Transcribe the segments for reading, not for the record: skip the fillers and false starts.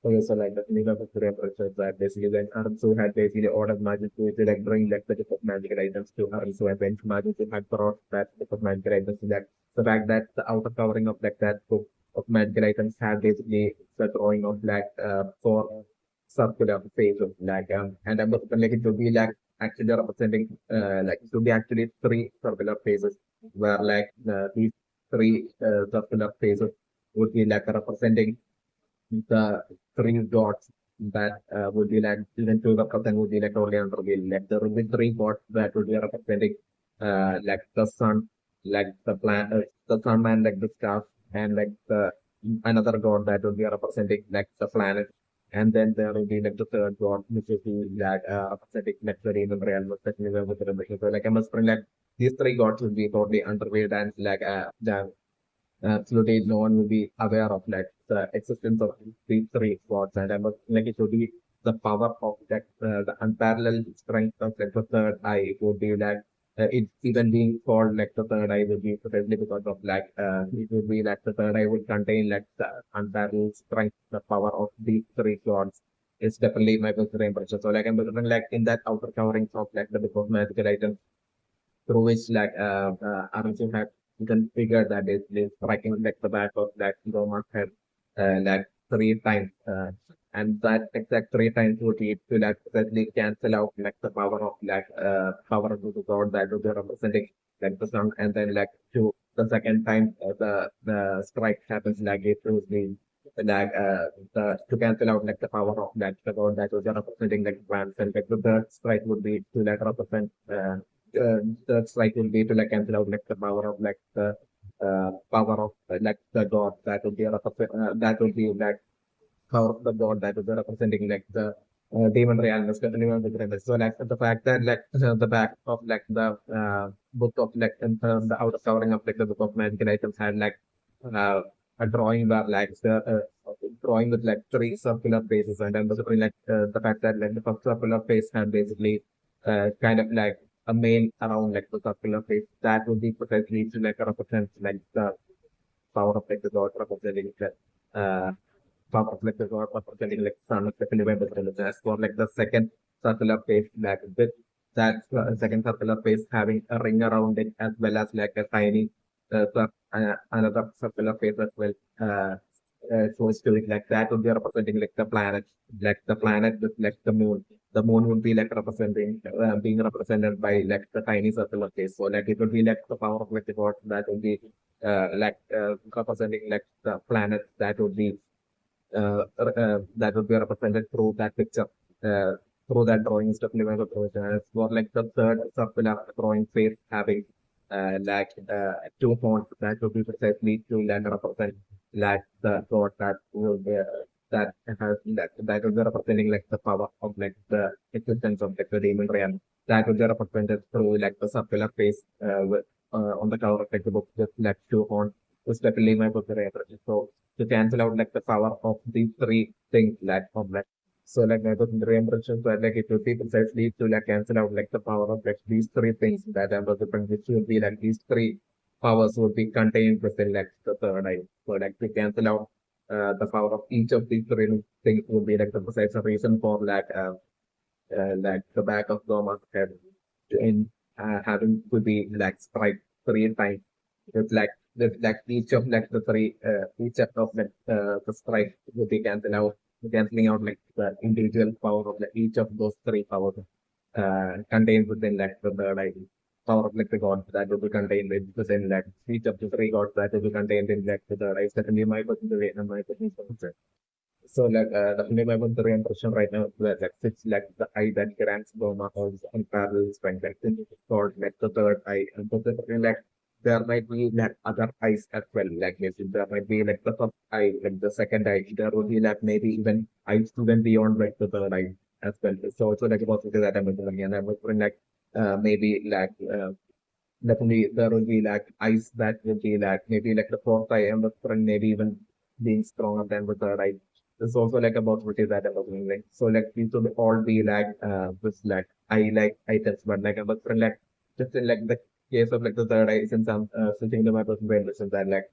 Okay, so like the meaning of the references that basically when Arzu had basically ordered magic to like bring like the different magical items to Arzu and when magic had brought that different magical items to that. The fact that the outer covering of like that book of magical items had basically the drawing of like four circular phases and I'm like it would be like actually representing like it would be actually three circular phases where like these three circular phases would be like representing the three dots that would be like even to the person would be like only under the like there will be three dots that would be representing like the sun, like the planet, the sun and like the stars, and like the another god that would be representing like the planet. And then there will be like the third god, which is the like representing like the demon realm, especially with the dimension. So like I must bring like these three gods will be totally underweighed and like absolutely no one will be aware of like the existence of these three spots and I was like it would be the power of that the unparalleled strength of like the third eye it would be like it even being called like the third eye would be probably because of like it would be like the third eye would contain like the unparalleled strength the power of these three gods is definitely my personal impression so like I'm wondering, like in that outer coverings of like the book of magical items through which like Arjun had configured that is striking like the back of that Gomah head like three times and that exact three times would lead to like exactly cancel out like the power of like power of the god that would be representing like the sun and then like to the second time the strike happens like it would be like the to cancel out like the power of that the god that was representing like plants and like the third strike would be to like represent that's like will be to like cancel out like the power of like the power of like the god that will be that will be like power of the god that will be representing like the demon realm so like the fact that like the back of like the book of like the outer covering of like the book of magical items had like uh, a drawing where like the drawing with like three circular faces and then basically like the fact that like the first circular face had basically kind of like a main around like the circular face that would be precisely to like represent like the power of like the god representing the uh, power of like the god representing like sun especially when the as for like the second circular face like with that second circular face having a ring around it as well as like a tiny another circular face as well so to it like that would be representing like the planet with like the moon would be like representing being represented by like the tiny circular face so like it would be like the power of like the god that would be representing like the planet that would be represented through that picture, uh, through that drawing is definitely one of the as for like the third circular drawing face having two horns that would be precisely to like represent like the god that will be that has that would be representing like the power of like the existence of like the demon realm that would be represented through like the circular face on the cover of like the book just like two horns is definitely my book so to cancel out like the power of these three things like of like so like I was impressions that like it would be precisely to like cancel out like the power of like these three things that I was different which would be like these three powers would be contained within like the third eye. So like to cancel out the power of each of these three things would be like the precise reason for like the back of Gomah's head in having to be like strike three times with like each of like the three each of like the strike would be canceling out like the individual power of like each of those three powers contained within like the like power of like the god that will be contained within like each of the three gods that will be contained in like the right certainly my personal way and my personal so like definitely my one the impression right now that it's like the eye that grants Gomah holds unparalleled strength. Like it's called like the third eye. And so like there might be like other eyes as well. Like maybe there might be like the first eye, like the second eye. There will be like maybe even eyes even beyond like the third eye as well. So it's like a possibility that I'm wondering and I'm wondering like maybe like definitely there will be like eyes that will be like maybe like the fourth eye and the front maybe even being stronger than the third eye. There's also like a possibility that I'm doing like so like these will all be like this like eye like items but like but for like just in like the case of like the third eye since I'm switching to my personal brain that like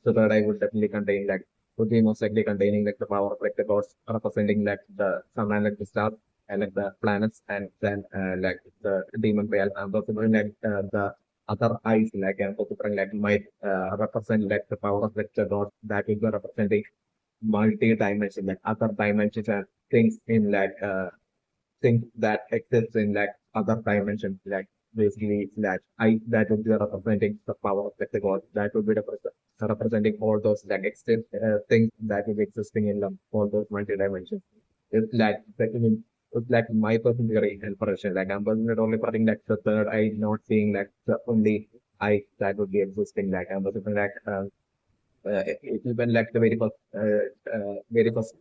so that I would definitely contain like would be most likely containing like the power of like the gods representing like the sun and like the stars and like the planets, and then like the demon real and possibly like the other eyes like and possibly like might represent like the power of like the gods that will be representing multi-dimension, like other dimensions and things in like things that exist in like other dimensions, like basically that I that would be representing the power of like the god. That would be representing all those like exist things that is existing in all those multi-dimensions. It's like it's like my personal impression. Like I'm personally only putting like the third eye, not seeing like the only eye that would be existing. Like I'm personally like even like the very first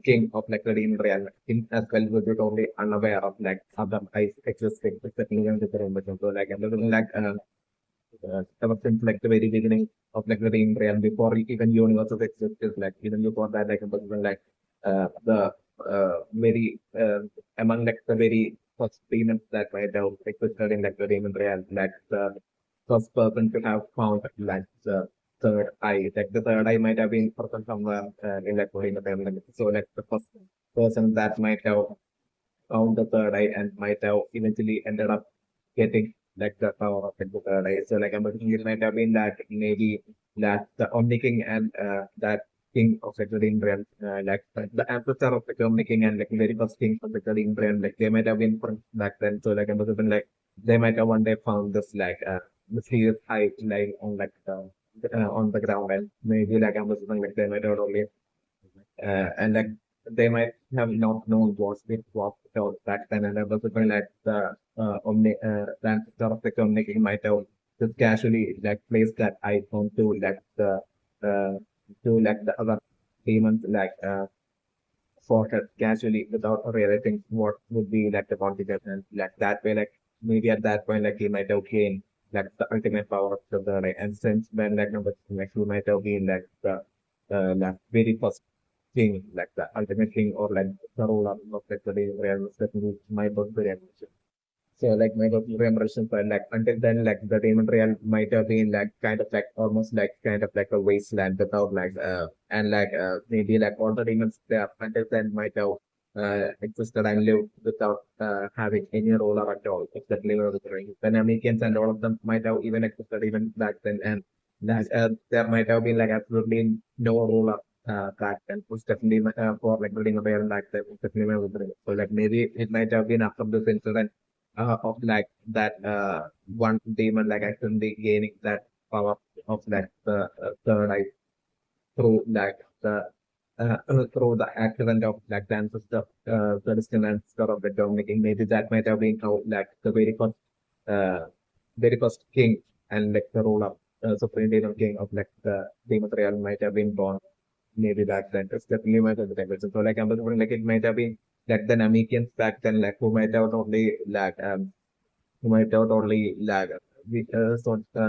king of like the demon realm, him as well was totally unaware of like other eyes existing, especially in the realm. So like I'm looking like ever since like the very beginning of like the demon realm, before even universes existed, like even before that, like even like the very among like the very first demons that might have existed in like the demon realm, like the first person to have found like the third eye. Like the third eye might have been present somewhere in like the realm. Like, so like the first person that might have found the third eye and might have eventually ended up getting like the power of like, the third eye. So like I'm thinking it might have been that maybe that the Omni King and that king of like the Ring realm, like the ancestor of like the Omni King and like very first king of like the Ring realm, like they might have been friends back then. So like I'm thinking like they might have one day found this like mysterious eye lying on like on the ground, and maybe like I'm thinking like they might have only and like they might have not known what it was back then, and I was looking like the ancestor of the communicating might have just casually like placed that icon uh, to like the other demons like sorted casually without realizing what would be like the consequence, and like that way like maybe at that point like he might have gained like the ultimate power of the night, and since when like number like he might have been like the like very first king, like the ultimate king or like the ruler of like the realm was definitely my birthday animation. So like my birthday impressions were like until then like the demon realm might have been like kind of like almost like kind of like a wasteland without like and like maybe like all the demons there until then might have existed and lived without having any ruler at all except living with the ring. The Namekians and all of them might have even existed even back then, and that there might have been like absolutely no ruler back then, was definitely for like building a bear back then, was definitely my opinion. So like maybe it might have been after this incident of like that one demon like actually gaining that power of like the third eye through like through the accident of like the ancestor, the distant ancestor of the Dominican. Maybe that might have been how like the uh, very first king and like the ruler, supreme demon king of like the demon realm might have been born. Maybe back then, it's definitely my favorite episode. So like I'm just wondering, like it might have been like the Namekians back then, like who might have only like who might have only like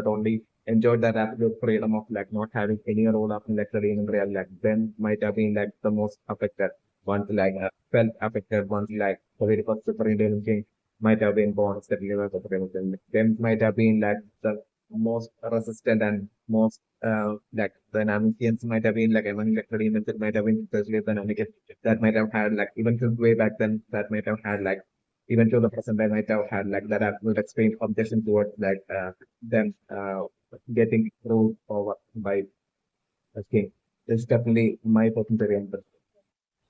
only enjoyed that absolute freedom of like not having any role of like the in real life. Then might have been like the most affected ones, like felt affected ones, like the very first super Indian king might have been born steadily as a president. Then might have been like the most resistant and most like the Namekians might have been like among like the demons, it might have been especially the Namekians that might have had like even since way back then that might have had like even to the present I might have had like that absolute extreme objection towards like them getting ruled over by a king. It's definitely my personal interest.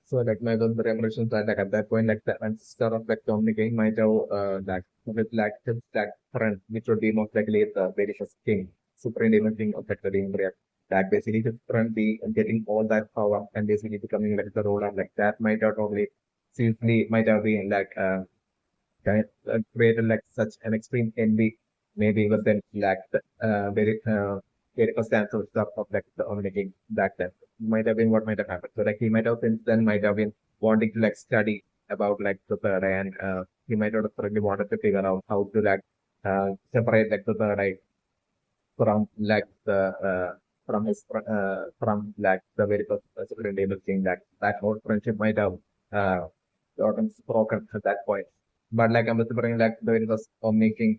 So like my those impressions are like at that point like the ancestor of like communicating might have like with like his like friend, which would be most likely the very first king, supreme demon king of like the demon realm. That basically his friend be getting all that power and basically becoming like the ruler, like that might have probably seriously might have been like created like such an extreme envy, maybe within like the very first answer stuff of like the communicating back then. Might have been what might have happened. So like he might have since then might have been wanting to like study about like the third eye, and he might have really wanted to figure out how to like separate like the third eye from like the from his from like the very first superintendent thing, that whole friendship might have uh gotten broken at that point. But like I'm remembering like the very first making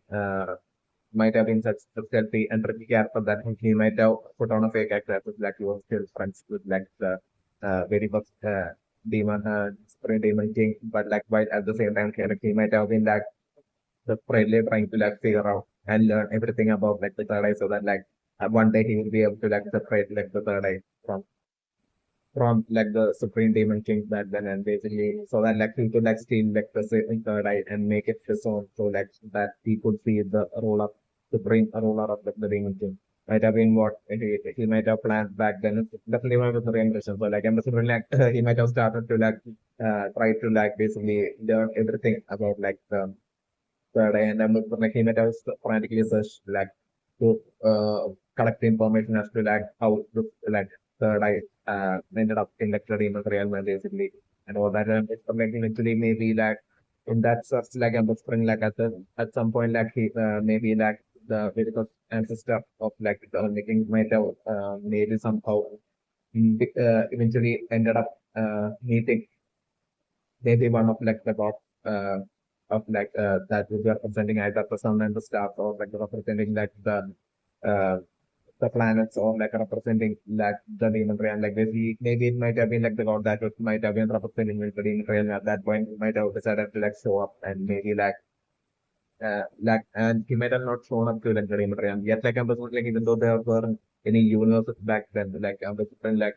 might have been such a stealthy and tricky character that he might have put on a fake actor like he was still friends with like the very first demon, Supreme Demon King, but like while at the same time he might have been like the friendly trying to like figure out and learn everything about like the third eye so that like one day he will be able to like separate like the third eye from like the Supreme Demon King back then, and basically so that like he could like steal like the third eye and make it his own, so like that he could see the role of Supreme ruler of like, the Demon King. Might have been what he might have planned back then. It's definitely one of the reinvention. So like I'm assuming like he might have started to like try to like basically learn everything about like the third eye, and I'm like he might have frantically searched like to collect information as to like how the like third eye ended up in like the Demon realm and basically and all that. And it's like eventually maybe like in that search like I'm spring like at some point like he maybe like the physical ancestor of like the making might have maybe somehow eventually ended up meeting maybe one of like the god of like that is representing either the sun and the stars or like representing like uh, the planets or like representing like the demon realm. Like maybe it might have been like the god that might have been representing the demon realm at that point. He might have decided to like show up and maybe like and he might have not shown up to like the demon realm yet. Like I was like even though there weren't any universes back then, like I was like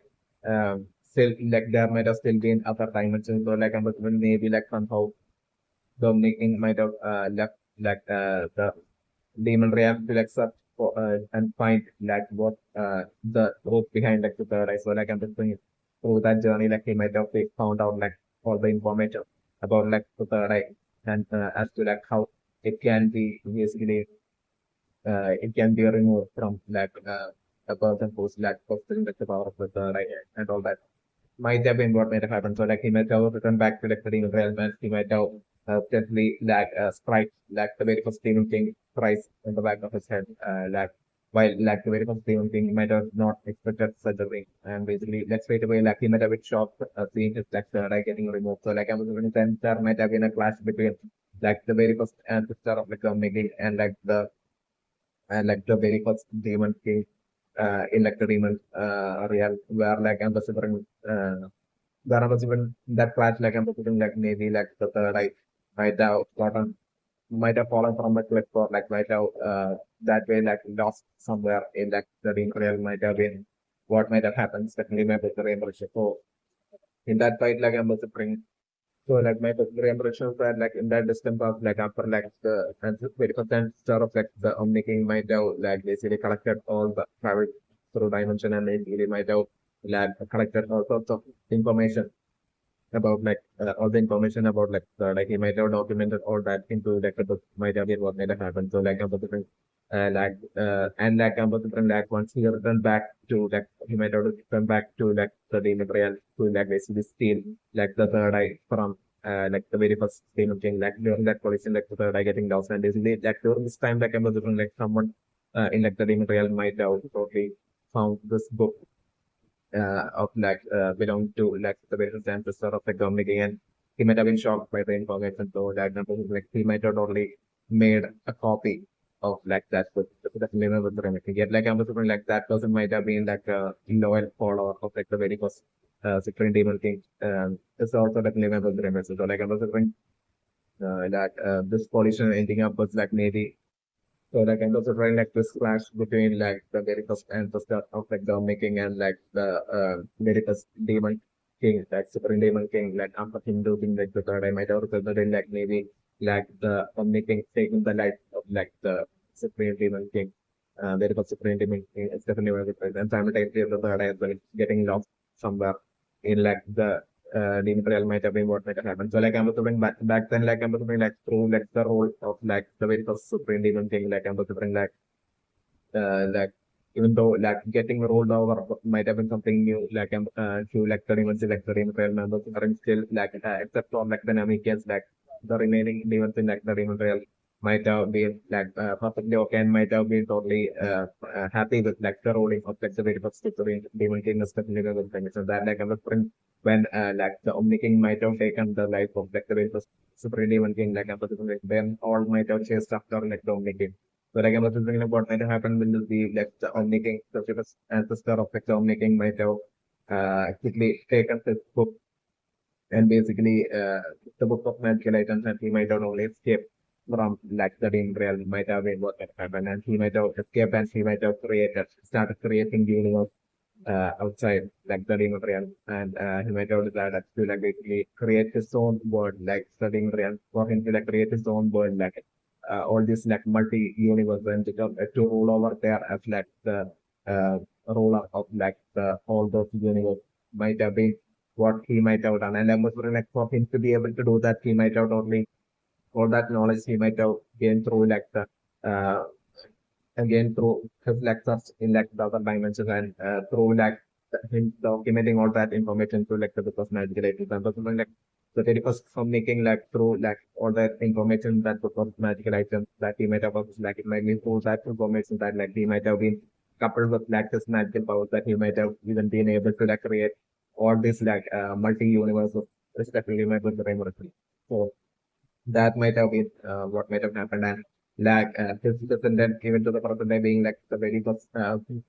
still like there might have still been other dimensions. So like I was maybe like somehow Dominic might have left like the demon realm to like search for and find like what the truth behind like the third eye. So like I'm just going through that journey, like he might have found out like all the information about like the third eye and as to like how it can be basically it can be removed from like a person who's like possessing like the power of the third eye and all that might have been what might have happened. So like he might have returned back to like the demon realm and he might have definitely like strike like the very first demon king thrice in the back of his head. While like the very first demon king might have not expected such a thing. And basically like straight away like he might have been shocked seeing his like third eye getting removed. So like I was going to there might have been a clash between like the very first ancestor of like the Miguel and like the very first demon king in like the demon real where like ambassador there was even that clash like I'm putting like maybe like the third eye might have gotten might have fallen from a cliff or like might have that way like lost somewhere in like the ring real might have been what might have happened, especially maybe the rainbow ship. So in that fight like I'm bring so like my particular impressions were like in that distant past like after like the very percent star of like the making might have like basically collected all the travel through dimension and basically might have like collected all sorts of information about like all the information about like like he might have documented all that into like the book might have been what might have happened. So like about different and like about different like once he returned back to like he might have returned back to like the demon real to like basically steal like the third eye from like the very first demon king like during that collision like the third eye getting lost and basically like during this time like about different like someone in like the demon real might have totally found this book of like belong to like the various ancestor of the community and he might have been shocked by the information. So that number like he might have only made a copy of like that book that remember the remedy. Yet like I'm assuming like that person might have been like a loyal follower of like the very first Supreme Demon King. It's also like remember the remedy. So like I'm assuming that this collision ending up was like maybe so like I'm also trying like this clash between like the very first ancestor of like the making and like the very first demon king, like supreme demon king, like after him losing like the third I might have resulted in like maybe like the making taking the life of like the supreme demon king. Very first supreme demon king is definitely one of the first. And simultaneously the third eye as well it's getting lost somewhere in like the demon realm might have been what might have happened. So like I'm assuming back then like I'm assuming like through like the role of like the very first supreme demon thing like I'm assuming like even though like getting rolled over might have been something new like to like the demons like the demon realm members are still like except for like the Namekians like the remaining demons in like the demon realm might have been like perfectly okay and might have been totally happy with like the rolling of like the very first supreme demon king especially the thing. So that like I'm assuming when like the Omni King might have taken the life of like the very first Supreme Demon King, like I'm like then all might have chased after like the Omni King. So like I was thinking about what might have happened will be like the Omni-King, the famous ancestor of like the Omni-King might have quickly taken his book and basically the book of magical items, and he might have only escaped from like the dream realm might have been what had happened, and he might have escaped and he might have started creating the universe outside like the demon realm, and he might have decided to like basically create his own world like the demon realm for him to like create his own world like all these like multi-universe and to rule over there as like the uh, ruler of like the all those universe might have been what he might have done, and I was wondering like for him to be able to do that he might have only all that knowledge he might have gained through like the uh, again through his lectures in like the other dimensions and through like him documenting all that information through like the book of magical items and something like the very first from making like through like all that information that book of magical items that he might have like it might be through that information that like he might have been coupled with like his magical powers that he might have even been able to like create all this like multi-universe of respectively my good memory. So that might have been what might have happened and like his descendant even to the present day being like the very first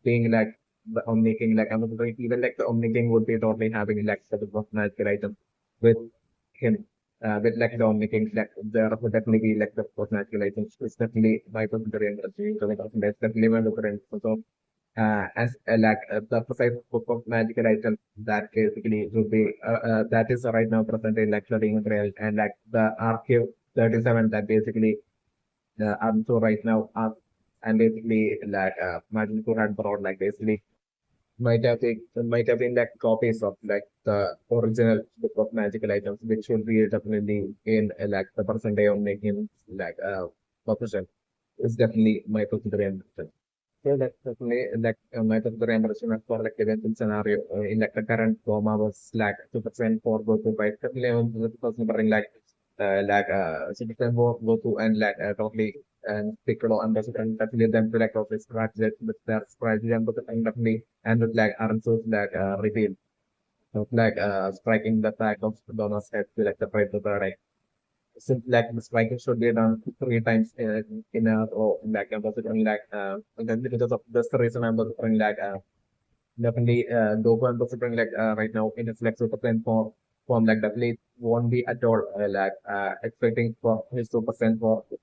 being like the Omni King like I'm wondering even like the Omni King would be totally having like the of magical item with him with like the Omni King like there would definitely be like the first magical items it's definitely my consideration so like that's definitely my different so as like the precise book of magical items that basically would be that is right now present in like studying material and like the archive 37 that basically so right now and basically like Majinpur had brought like basically might have been like copies of like the original book of magical items which will be definitely in like the present day of making like possession is definitely my consideration. Yeah, that's definitely like my consideration as for like eventual scenario in like the current Gomah was like 2% for Goku by definitely the person bring like 2% for Goku and like totally and Piccolo and definitely them to like also scratch it with their strategy and definitely and with like Aransu's like reveal of like striking the back of Donna's head to like separate the third eye since like the striking should be done 3 times in a row. Like I was doing like and then because of that's the reason I'm doing like definitely Goku and considering like right now in its like super saiyan form like definitely won't be at all like expecting for his super saiyan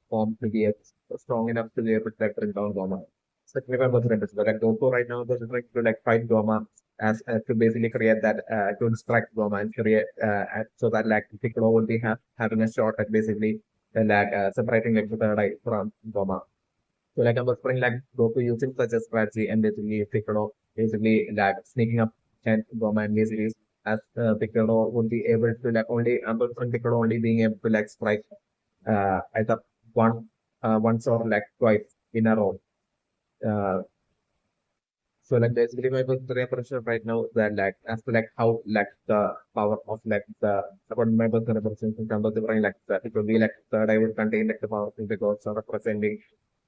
form to be strong enough to be able to like bring down Goma. So if I was interested, like Goku right now is trying to like fight Goma as to basically create that to distract Goma and create so that like Piccolo will be having a shot at basically like separating like the third eye from Goma. So like I was playing like Goku using such a strategy and basically Piccolo basically like sneaking up and Goma and basically as Piccolo would be able to like only Piccolo only being able to like strike either one once or like twice in a row. Uh, so like basically my very pressure right now that like as to like how like the power of like the about my personal representation in terms of the brain like that it will be like third I would contain like the power of the gods are representing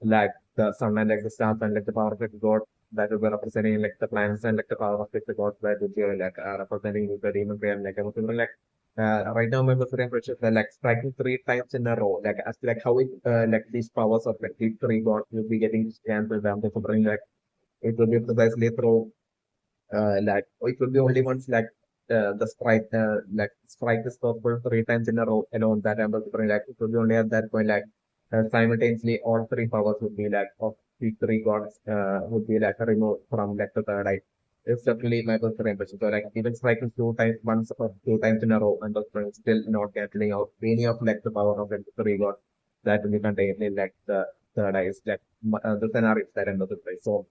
like the sun and like the stars and like the power of the god that will be representing like the planets and like the power of like, the gods that would be like representing the demon realm like I was thinking, like right now my personal pressure that like striking 3 times in a row like as to like how it like these powers of like these three gods will be getting cancelled down to bring like it will be precisely through like it will be only once like the strike is possible 3 times in a row alone that I'm considering like it will be only at that point like simultaneously all three powers would be like of these three gods would be like removed from like the third eye. It's definitely my personal impression. So like even striking 2 times once or 2 times in a row and still not canceling out any of like the power of like, the three gods that will be contained in like the third eye is like the scenario that I'm considering. So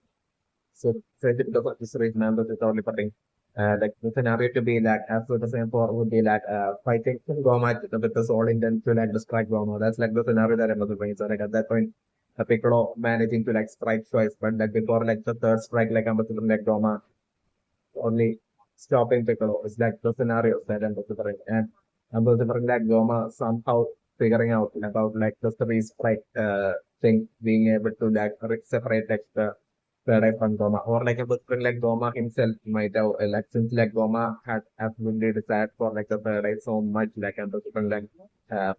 it doesn't just remember the only putting like the scenario to be like as the same for would be like fighting Gomah with the sword intent to like strike Gomah. That's like the scenario that I'm doing. So like at that point Piccolo managing to like strike twice, but like before like the third strike like I'm like Gomah only stopping Piccolo is like the scenario that I'm considering. And I'm considering like Goma somehow figuring out about like the three strike thing being able to like separate like the third eye from Gomah, or like a person like Gomah himself might have like since like Gomah had absolutely desired for like the third eye so much like a person like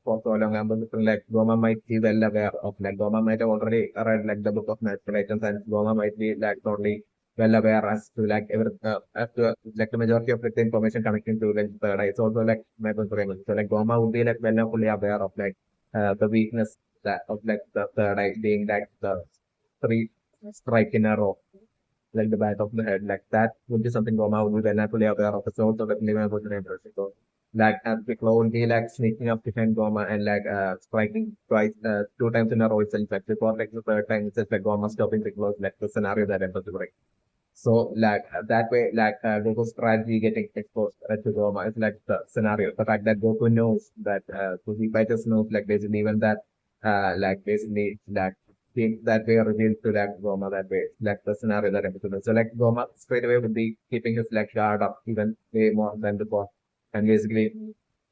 for so long, a person like Gomah might be well aware of like Gomah might have already read like the book of natural items, and Gomah might be like totally well aware as to like as to like the majority of like, the information connecting to like third eye. It's also like my person. So like Gomah would be like well and fully aware of like the weakness that of like the third eye being like the three strike in a row, like the back of the head, like that would be something Goma would be well and fully aware of. It's also definitely my person interest. So, like, and Piccolo would be like sneaking up behind Goma and like striking twice, two times in a row itself. Like, before like the third time, it's just like Goma stopping Piccolo, like the scenario that I'm considering. So, like, that way, like, Goku's strategy getting exposed to Goma is like the scenario. The fact that Goku knows that, so he just knows, like, basically, even that, like, basically, like, things that were revealed to like Goma that way, like the scenario that I'm considering. So, like, Goma straight away would be keeping his, like, guard up even way more than before. And basically,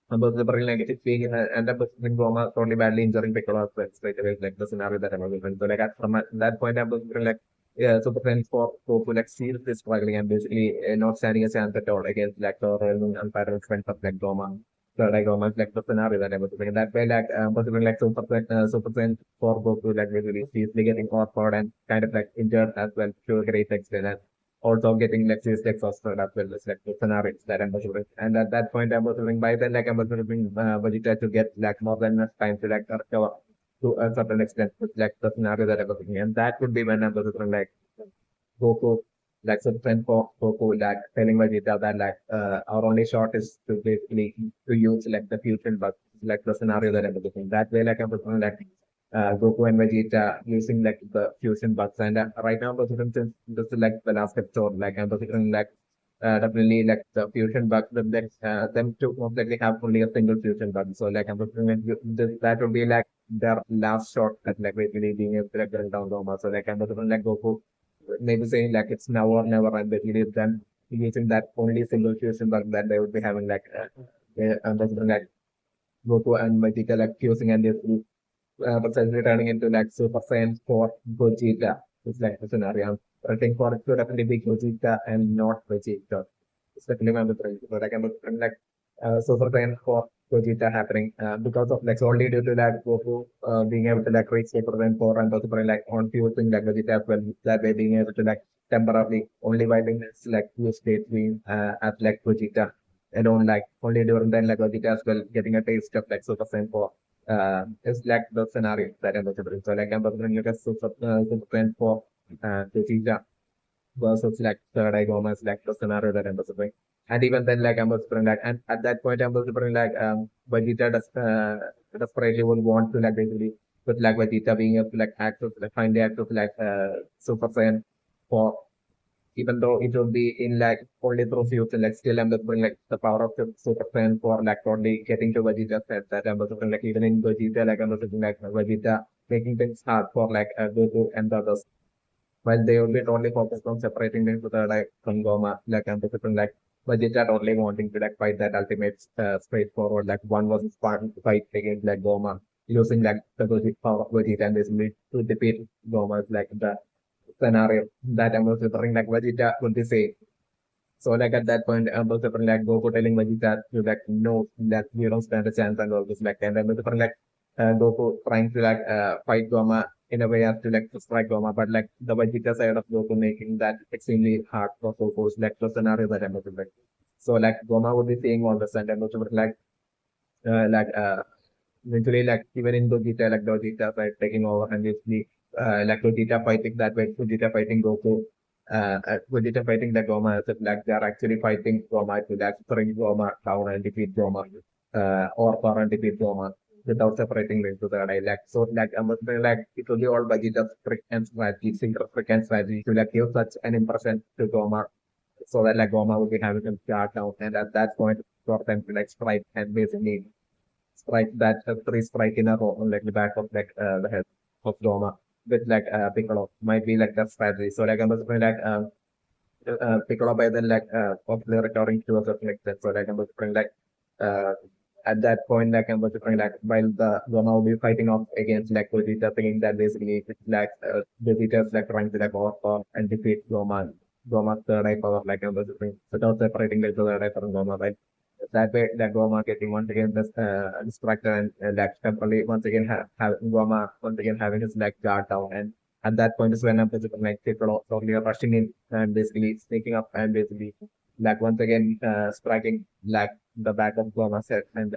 about the brain like it's being end up with Goma totally badly injuring Piccolo straight away, like the scenario that I'm considering. So, like, from that point, I'm considering, like, yeah, so the friends for Goku like seriously struggling and basically not standing a chance at all against like the Royal Unparalleled strength of like Goma. So like Goma is like the scenario that I was thinking. That way like possibly like Super Friend for Goku like basically seriously getting overpowered and kind of like injured as well to a great extent, and also getting like seriously exhausted as well as like the scenarios that I'm considering. And at that point I'm considering by then like I'm considering Vegeta to get like more than enough time to like recover to a certain extent with like the scenario that I was thinking. And that would be when I'm considering like Goku, like some friend for Goku, like telling Vegeta that like our only shot is to basically to use like the fusion bug, like the scenario that I'm looking. That way, like I'm looking like Goku and Vegeta using like the fusion bugs. And right now, since this is like the last episode, like I'm looking like definitely like the fusion bug, them to most likely have only a single fusion bug. So like I'm looking at that would be like their last shot at like basically being able to like bring down Roma. So like I'm looking like Goku maybe saying like it's now or never, and basically then using that only single fusion bug that they would be having like and that's like Goku and Vegeta like fusing and this precisely turning into like Super Saiyan for Gogeta. It's like the scenario. I think for it to definitely be Gogeta and not Vegeta. It's definitely one of the things. But I can look like Super Saiyan for Gogeta happening because of like solely due to like Goku being able to like reach Super Saiyan 4 and also like on fusing like Vegeta as well. That way being able to like temporarily only wiping this like fuse state being at like Gogeta alone, like only during then like Gogeta as well getting a taste of like Super Saiyan 4 is like the scenario that I'm considering. So like I'm considering like a super trend for Vegeta versus like third eye Gomez, like the scenario that I'm considering. And even then like I'm considering like and at that point I'm considering like Vegeta desperately would want to like basically with like Vegeta being able to like access like find the access like Super Saiyan for even though it will be in like only through future, like still I'm just bring like the power of the super friend for like only getting to Vegeta set that I'm just like even in Vegeta, like I'm just like Vegeta making things hard for like Goku and the others. While they will be totally focused on separating them to the like from Goma, like I'm just like Vegeta totally wanting to like fight that ultimate straightforward like one versus one fight against like Goma using like the power of Vegeta and basically to defeat Goma like the scenario that I'm also referring like Vegeta would be say. So like at that point I'm also referring like Goku telling Vegeta to like no that you don't stand a chance and all this like and I'm also referring like Goku trying to like fight Goma in a way as to like to strike Goma, but like the Vegeta side of Goku making that extremely hard for Goku's like the scenario that I'm also like. So like Goma would be saying all this and I'm also like eventually, like even in Gogeta, like Gogeta right taking over and basically like Gogeta fighting that way, Gogeta fighting Goku, Gogeta fighting the Goma as if like they are actually fighting Goma to like bring Goma down and defeat Goma, or for and defeat Goma without separating them to the eye. Like so, like I must say, like it will be all Vegeta's trick and strategy, single trick and strategy to like give such an impression to Goma, so that like Goma will be having a guard down, and at that point for them to like strike and basically strike that three strike in a row on like the back of like the head of Doma with like Piccolo might be like that strategy. So like I'm just like Piccolo by then like possibly recovering to a certain extent. So like I'm just like uh at that point, like I'm considering like while the Gomah will be fighting off against like Vegeta, thinking that basically it's like Vegeta's like trying to like overcome and defeat Gomah. Gomah's third eye power, like I'm considering without separating the third eye from Gomah, right? That way, that Gomah getting once again distracted and like temporarily once again have Gomah once again having his like guard down, and at that point is when I'm considering like people totally rushing in and basically sneaking up and basically like once again striking like the back of Gomah's head. And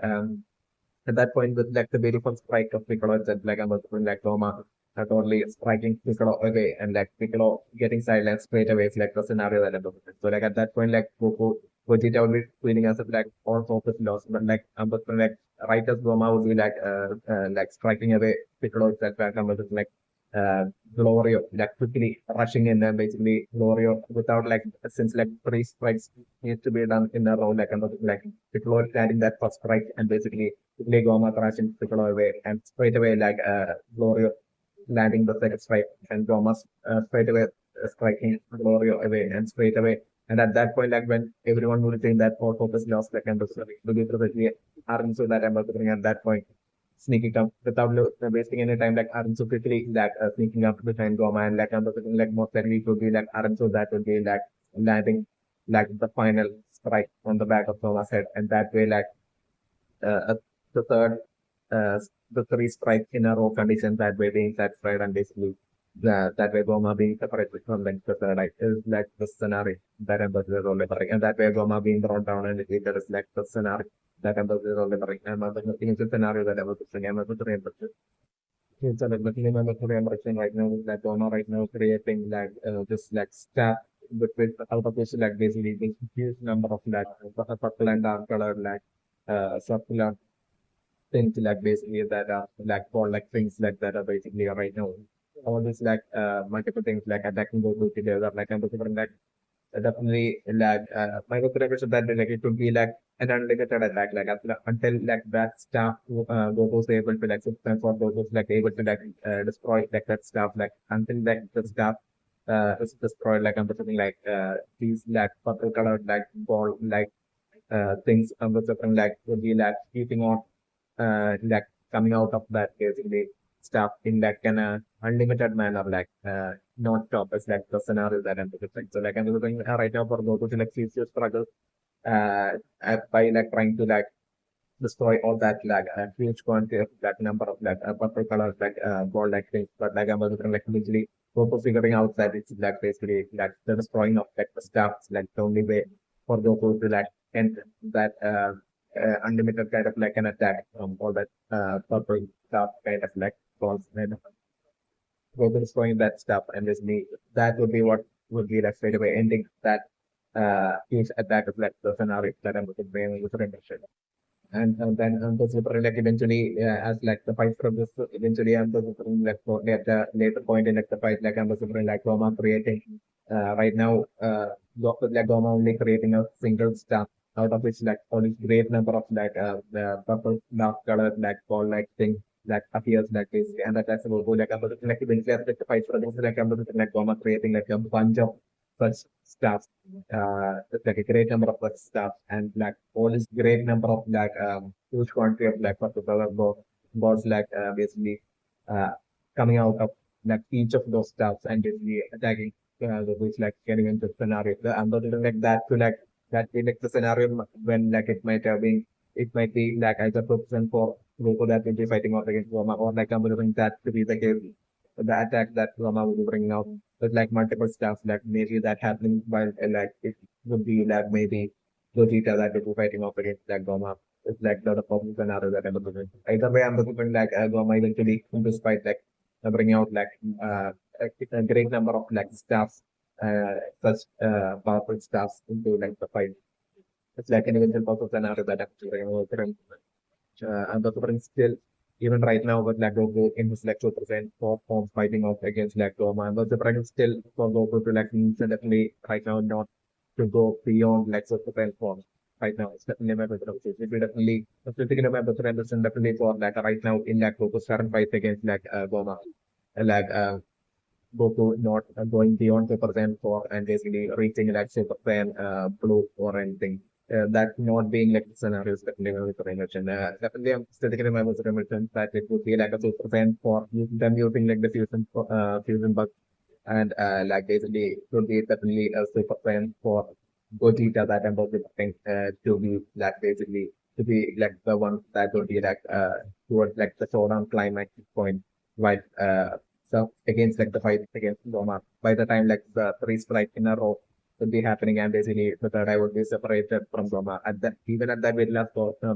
at that point, with like the very first strike of Piccolo itself, like I was doing like Gomah totally striking Piccolo away, and like Piccolo getting silenced straight away is like the scenario that I'm looking at. So like at that point, like Goku, Vegeta would be feeling as if like all focus lost, but like I'm just like right as Gomah would be like striking away Piccolo itself, like I'm just like Glorio, like quickly rushing in and basically Glorio without like since like three strikes needs to be done in a row, like another like Piccolo landing that first strike and basically quickly Goma thrashing Piccolo away and straight away like Glorio landing the second strike and Goma's straight away striking Glorio away and straight away. And at that point, like when everyone would think that all focus lost, like and the aren't so that I'm at that point sneaking up without wasting any time, like Aransu quickly like sneaking up behind Goma and like I'm thinking like most likely it would be like Aransu that would be like landing like the final strike on the back of Goma's head, and that way like the third uh, the three strike in a row condition, that way being satisfied and basically that way Goma being separated from like the third eye is like the scenario that emphasizes on lettering, and that way Goma being brought down and defeated is like the scenario that emphasizes on lettering. And the is a scenario that emphasizes it's a luckily I'm embracing right now that Goma right now creating like just like staff with out of which like basically this huge number of like purple and dark color like circular things like basically that are like for like things like that are basically right now. All this like multiple things like attacking those together, like I'm looking like definitely like my consideration that like it would be like an unlimited attack like until like that staff goes able to like substance or goes like able to like destroy like that stuff like until like the stuff is destroyed, like I'm something like these like purple colored like ball like things something like would be like keeping on like coming out of that basically stuff in like an unlimited manner, like non-stop. It's like the scenario that I'm looking. So like I'm looking right now for those who like serious struggle by like trying to like destroy all that like huge quantity of that number of like purple colors like ball like things. But like I'm looking like literally Goku figuring out that it's like basically like the destroying of like the stuff like the only way for Goku to like end that unlimited kind of like an attack from all that purple stuff kind of like balls and Goku destroying that stuff and basically that would be what would be like straight away ending that huge attack of like the scenario that I'm looking for and then the super like eventually as like the fight progresses eventually I'm the super like at the later point in like the fight like I'm the super like Goma creating right now like Goma only creating a single star out of which like only great number of like the purple dark color like ball like thing like appears like this, and that's about like I'm the like eventually as like the fight progresses like I'm the like Goma creating like a bunch of such stuff like a great number of such stuff and like all this great number of like huge quantity of like particular balls like basically uh, coming out of like each of those stuffs and basically attacking which like getting into the scenario. I'm not even like that to like that be like the scenario when like it might be like either represent for Goku that will be fighting off against Roma or like I'm believing that to be the case the attack that Roma will be bringing out with like multiple stuff like maybe that happening while like it would be like maybe Gogeta that will be fighting off against like Goma. It's like the problem scenario that I'm looking at. Either way, I'm looking like Goma eventually in this fight like bringing out like uh, a great number of like staffs, such powerful staffs into like the fight. It's like an eventual purpose scenario that I'm looking and the Super still even right now with like Goku in his like 2% form fighting off against like Goma, and the Super still for Goku to like needs to definitely right now not to go beyond like Super form right now. It's definitely my better option. It will definitely thinking about better understand definitely for like right now in like Goku's current fight against like Goma. Like Goku not going beyond 2% for and basically reaching like Super Blue or anything. that not being like the scenarios definitely with mentioned. Definitely, I'm still thinking about the mentioned that it would be like a super fan for them using like the fusion bug and like basically it would be definitely a super fan for Gogeta that I'm also think to be like basically to be like the one that would be like towards like the showdown climax point, right? So against like the fight against Gomah. By the time like the three strikes in a row would be happening, and basically the third eye would be separated from Gomah. At that even at that very last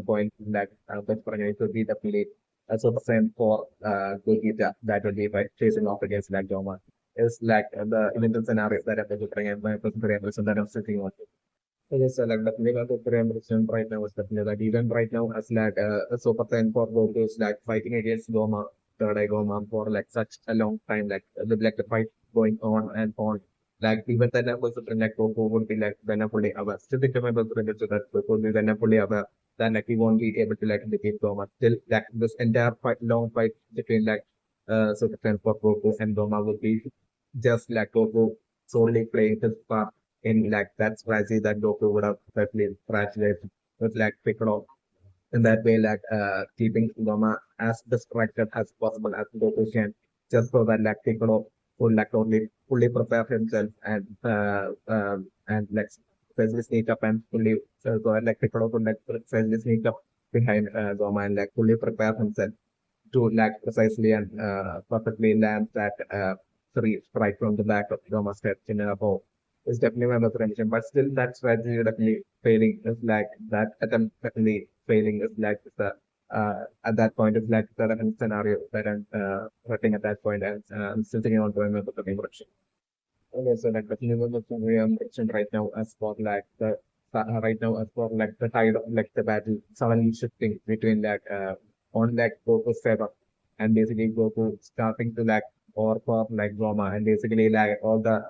point, like best friend, it would be definitely a super fan for Gogeta that would be by chasing off against like Gomah is like the initial scenario that I'm looking at my person that I'm sitting on. Yes, like the thing about the preparation right now is definitely that even right now as like a super fan for Goku is like fighting against Goma, third eye Goma for like such a long time, like the fight going on and on. Like even then I was like Goku would be like then fully aware. Still think my brother so that Goku would be then fully aware. Then like he won't be able to like defeat Goma. Still like this entire fight long fight between like super fan for Goku and Goma would be just like Goku solely playing his part in like that strategy that Goku would have certainly strategized with like Piccolo in that way, like keeping Goma as distracted as possible as Goku can, just so that like Piccolo would like only fully prepare himself and like especially sneak up and fully so that like Piccolo could like especially sneak up behind Goma and like fully prepare himself to like precisely and perfectly land that three strike from the back of Goma's head in a row is definitely my motivation. But still, that strategy definitely failing is like that attempt definitely failing is like the at that point is like the different scenario that I'm hurting at that point and I'm still thinking on going with the direction. Okay, so like definitely what the we are mentioned right now as for like the right now as for like the tide of like the battle suddenly shifting between like on like Goku's favor and basically Goku starting to like or for like Goma and basically like all the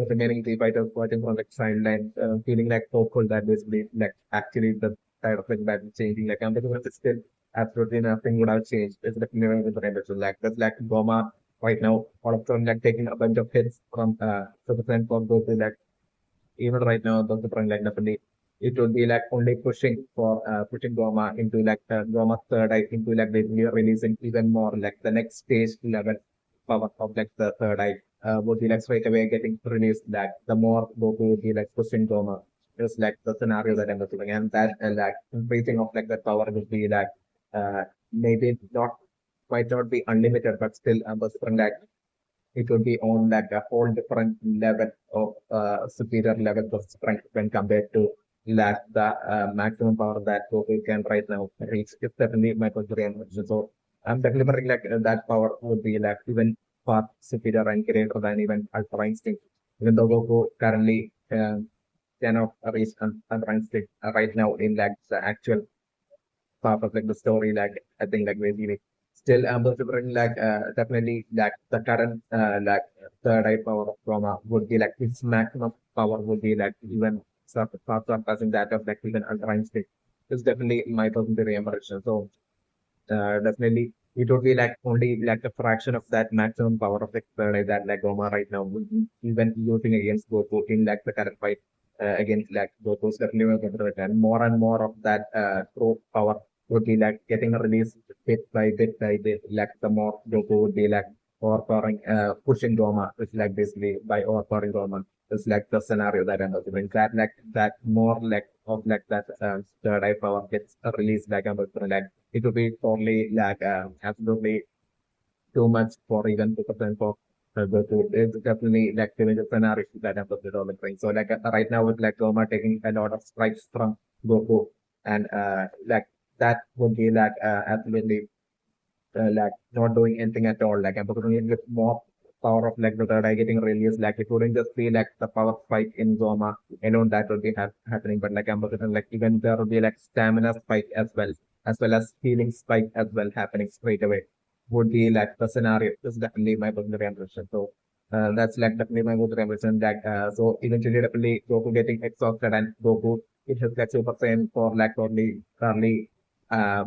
remaining three fighters watching from like sideline feeling like hopeful that basically like actually the tide of like battle changing like because it's still absolutely nothing would have changed. It's definitely with the so like that's like Goma right now, all of them like taking a bunch of hits from Superfan from those like even right now those different like definitely it would be like only pushing for pushing Goma into like Goma's third eye into like basically releasing even more like the next stage level power of like the third eye would be like straight away getting released like the more Goku would be like pushing Goma. Just like the scenario that I'm looking and that like increasing of like the power would be like maybe not might not be unlimited, but still different like it would be on like a whole different level of superior levels of strength when compared to like the maximum power that Goku can right now reach. It's definitely my consideration. So I'm definitely like that power would be like even far superior and greater than even Ultra Instinct. Even though Goku currently cannot reach Ultra Instinct right now in like the actual part of like the story, like I think like basically still considering like definitely like the current like third eye power of Roma would be like its maximum power would be like even far surpassing that of like even Ultra Instinct. It's definitely my personal impression. So definitely it would be like only like a fraction of that maximum power of the third eye that like Goma right now would be even using against Goku in like the current fight against like Goku's definitely will get rid and more of that true power would be like getting released bit by bit like the more Goku would be like overpowering pushing Goma which like basically by overpowering Goma is like the scenario that I'm assuming that like that more like of like that third eye power gets released like I'm assuming like it would be totally like absolutely too much for even 2% for Goku. It's definitely like the scenario that I'm developing. So like right now with like Goma taking a lot of strikes from Goku and like that would be like absolutely like not doing anything at all. Like I'm putting with more power of like the third eye getting released. Like it wouldn't just be like the power spike in Zoma alone that would be happening, but like I'm putting like even there would be like stamina spike as well as healing spike as well happening straight away. Would be like the scenario. This is definitely my personal impression. So that's like definitely my personal impression. That so eventually definitely Goku getting exhausted and Goku it has like Super Saiyan for like only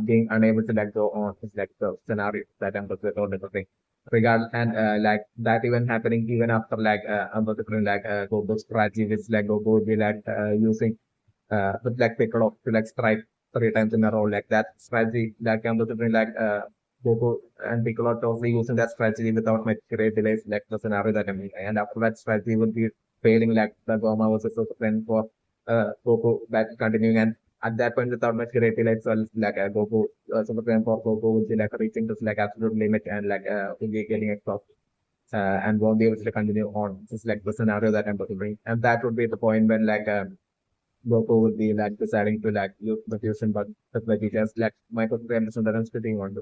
being unable to let go on is like the scenario that I'm considering. Regard and like that even happening even after like I'm considering like Goku's strategy which like Goku would be like using with like Piccolo to like strike 3 times in a row. Like that strategy that can considering like Goku and Piccolo totally using that strategy without much great delays, like the scenario that I'm in. And after that strategy would be failing like the Gomah was a Super Saiyan for Goku back continuing and at that point without much great delays, so like Goku Super Saiyan for Goku would be like reaching this like absolute limit and like will be getting exhausted and won't be able to continue on. This is like the scenario that I'm considering. And that would be the point when like Goku would be like deciding to like use the fusion, but like he just like Michael Jameson that I'm spitting on.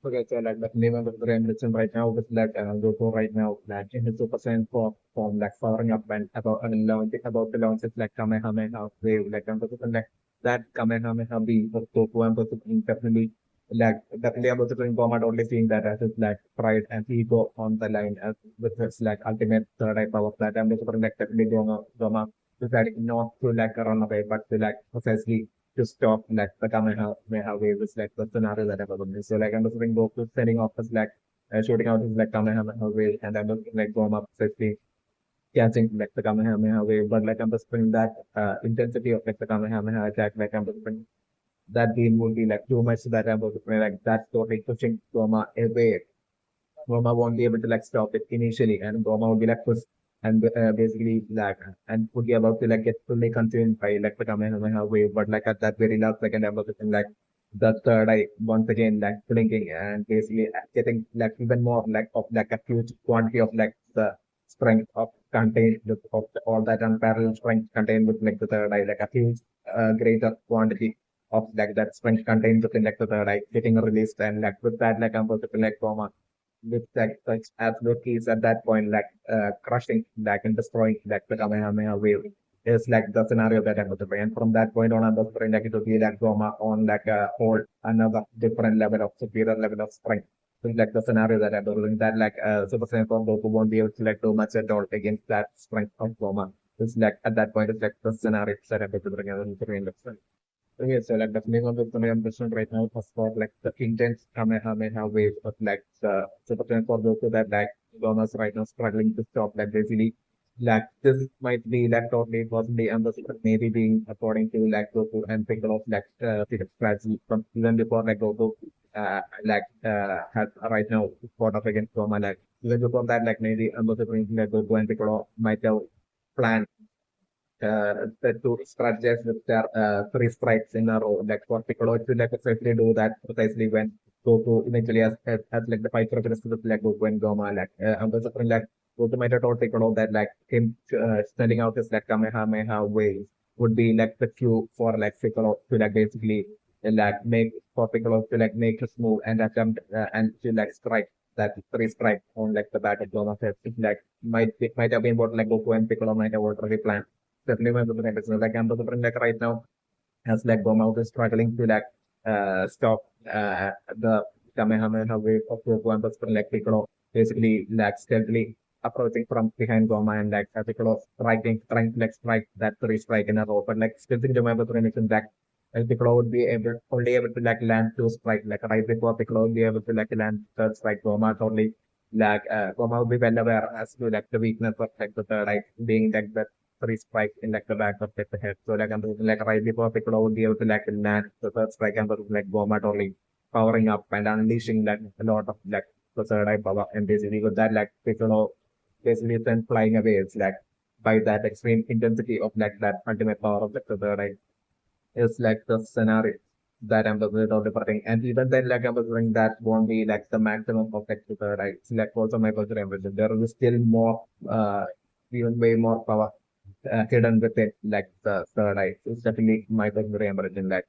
Okay, so like the name of the Jameson right now with like Goku right now like in his Super Saiyan form like powering up and about to launch it's like Kamehameha wave like I'm supposed to like that Kamehameha be for Goku I'm supposed to definitely I'm supposed to Gomah only seeing that as his like pride and ego on the line as with his like ultimate third eye power that I'm supposed to like definitely Gomah deciding not to like run away but to like precisely to stop like the Kamehameha wave is like the scenario that ever been. So like I'm just Goku setting off his like shooting out his like Kamehameha wave and I'm just like Gomah precisely catching like the Kamehameha wave. But like I'm just that intensity of like the Kamehameha attack, like I'm just that beam would be like too much that I'm just like that's totally pushing Gomah away. Goma won't be able to like stop it initially, and Goma would be like pushed and basically like and would be about to like get fully consumed by like the Kamehameha wave. But like at that very last second, I'm looking like the third eye once again like blinking and basically getting like even more like of like a huge quantity of like the strength of contained of all that unparalleled strength contained with like the third eye, like a huge greater quantity of like that strength contained within like the third eye getting released and like with that like I'm supposed to like Goma with like such absolute keys at that point, like crushing, like and destroying like the Kamehameha wave is like the scenario that I'm going to bring. And from that point on, I'm going to bring like it will be like Goma on like a whole another different level of superior level of strength. So like the scenario that I'm doing that like Super Saiyan from Goku won't be able to like do much at all against that strength of Goma. It's like at that point it's like the scenario that I'm going to bring in the okay, so like definitely on the Korean person right now was for like the intense Kamehameha wave of like the potential for those that like Goma's right now struggling to stop like basically like this might be like totally possibly understood maybe being according to like Goku and Piccolo like strategy from even before like Goku had right now fought off against Goma like even before that like maybe understood like Goku and Piccolo might have planned the two strategies with their 3 strikes in a row. Like for Piccolo to like precisely do that precisely when Goku eventually has like the fight reference to the like Goku and Goma like and the suffering like Goku might have told Piccolo that like him sending out his like Kamehameha waves would be like the cue for like Piccolo to like basically like make for Piccolo to like make his move and attempt and to like strike that 3 strike on like the back of Goma. Like might have been what like Goku and Piccolo might have already planned definitely one of the benefits. Like I'm the like right now as like Gomah is struggling to like stop the Kamehameha wave of Goku and the like Piccolo basically like stealthily approaching from behind Goma and like Piccolo striking trying to like strike that 3 strike in a row. But like still think Goma is back and Piccolo would be able only able to like land 2 strike like right before Piccolo would be able to like land 3rd strike Goma only like Goma would be well aware as to like the weakness of like the third eye being like the 3 strike in like the back of the head. So like I'm like right before Piccolo would be able to like land the 3rd strike and like Goma only powering up and unleashing like a lot of like the third eye power and basically with that like Piccolo basically then flying away. It's like by that extreme intensity of like that ultimate power of like the third eye is like the scenario that I'm without departing. And even then, like I'm saying, that won't be like the maximum of like the third eye. It's like also my personal ambition. There is still more, even way more power hidden within like the third eye. It's definitely my personal ambition. Like,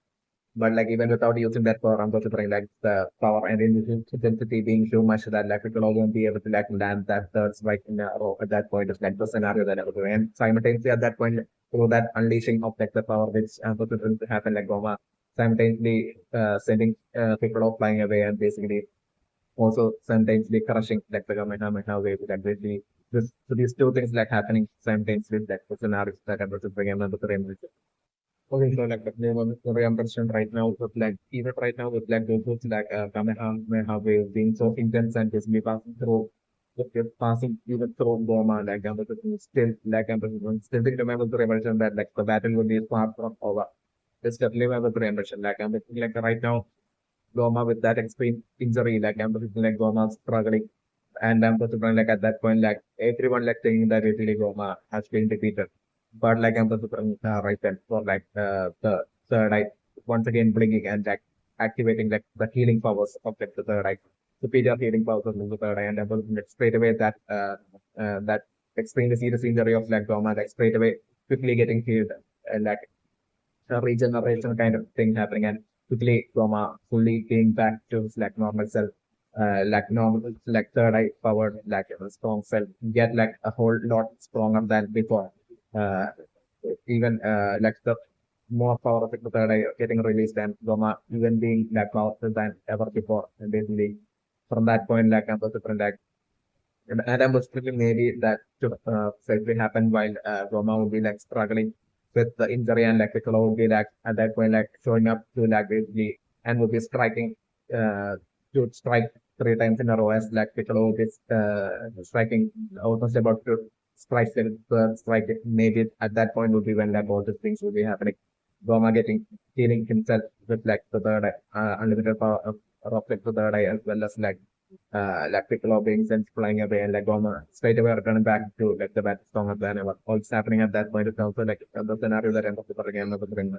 but like even without using that power, I'm considering like the power and intensity being too much that like people won't be able to like land that 3rd strike in a row at that point. It's like the scenario that I was doing. And simultaneously at that point, through that unleashing of like the power which considering to happen like Goma, simultaneously sending people flying away and basically also simultaneously crushing like the Kamehameha wave that basically this so these two things like happening simultaneously like the scenarios that I'm considering and the okay, so like the name of the I'm concerned right now with like even right now with like those like Kamehameha wave being so intense and basically passing through. just passing even through Gomah, like still think remember the revelation that like the battle would be far from over. Just definitely remember the revelation. Like I'm thinking like right now, Gomah with that extreme injury, like I'm thinking like Gomah struggling. And I'm considering like at that point, like everyone like saying that basically Goma has been defeated. But like I'm considering right then for like the third eye once again blinking and like activating like the healing powers of like the third eye, superior healing powers of the third eye, and I'm like, straight away that that extremely serious injury of like Goma, like straight away quickly getting healed and like a regeneration kind of thing happening and quickly Goma fully being back to his like normal self, like normal, like third eye powered, like a strong self, get like a whole lot stronger than before. Uh, even like the more power of the third eye getting released and Goma even being like powerful than ever before. And basically from that point, like I'm different, like and I was thinking maybe that should slightly happen while Roma would be like struggling with the injury and like Piccolo would be like at that point like showing up to like basically and would be striking to strike three times in a row as like Piccolo would be striking almost about to strike the third strike. Maybe at that point would be when like all these things would be happening. Roma getting healing himself with like the third eye, unlimited power of like the third eye as well as like Piccolo being sent flying away and like Goma straight away returning back to like the battle stronger than ever. All that's happening at that point is also like the scenario that ends up with the game of the ring.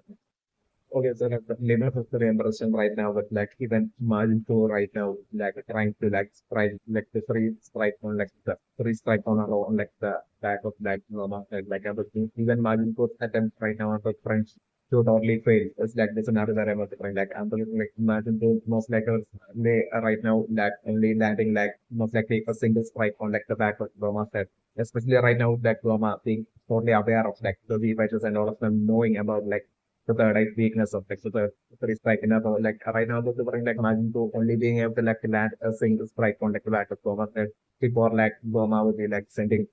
Okay, so like the limit of the impression right now with like even Margin 2 right now, like trying to like strike like the three strike on like the three strike on a row on like the back of like Goma like everything. Even Margin 2 attempt right now on the French to totally fail. It's like the scenario that I'm trying like I'm thinking like Margin 2 most likely they are right now like only landing like most likely a single strike on like the back of Goma set. Especially right now that Goma being totally aware of like the V fighters and all of them knowing about like the third eye weakness of like so the third strike in a row. Like right now the bring like Majin to only being able to like land a single strike on like the back of Goma that before like Goma would be like sending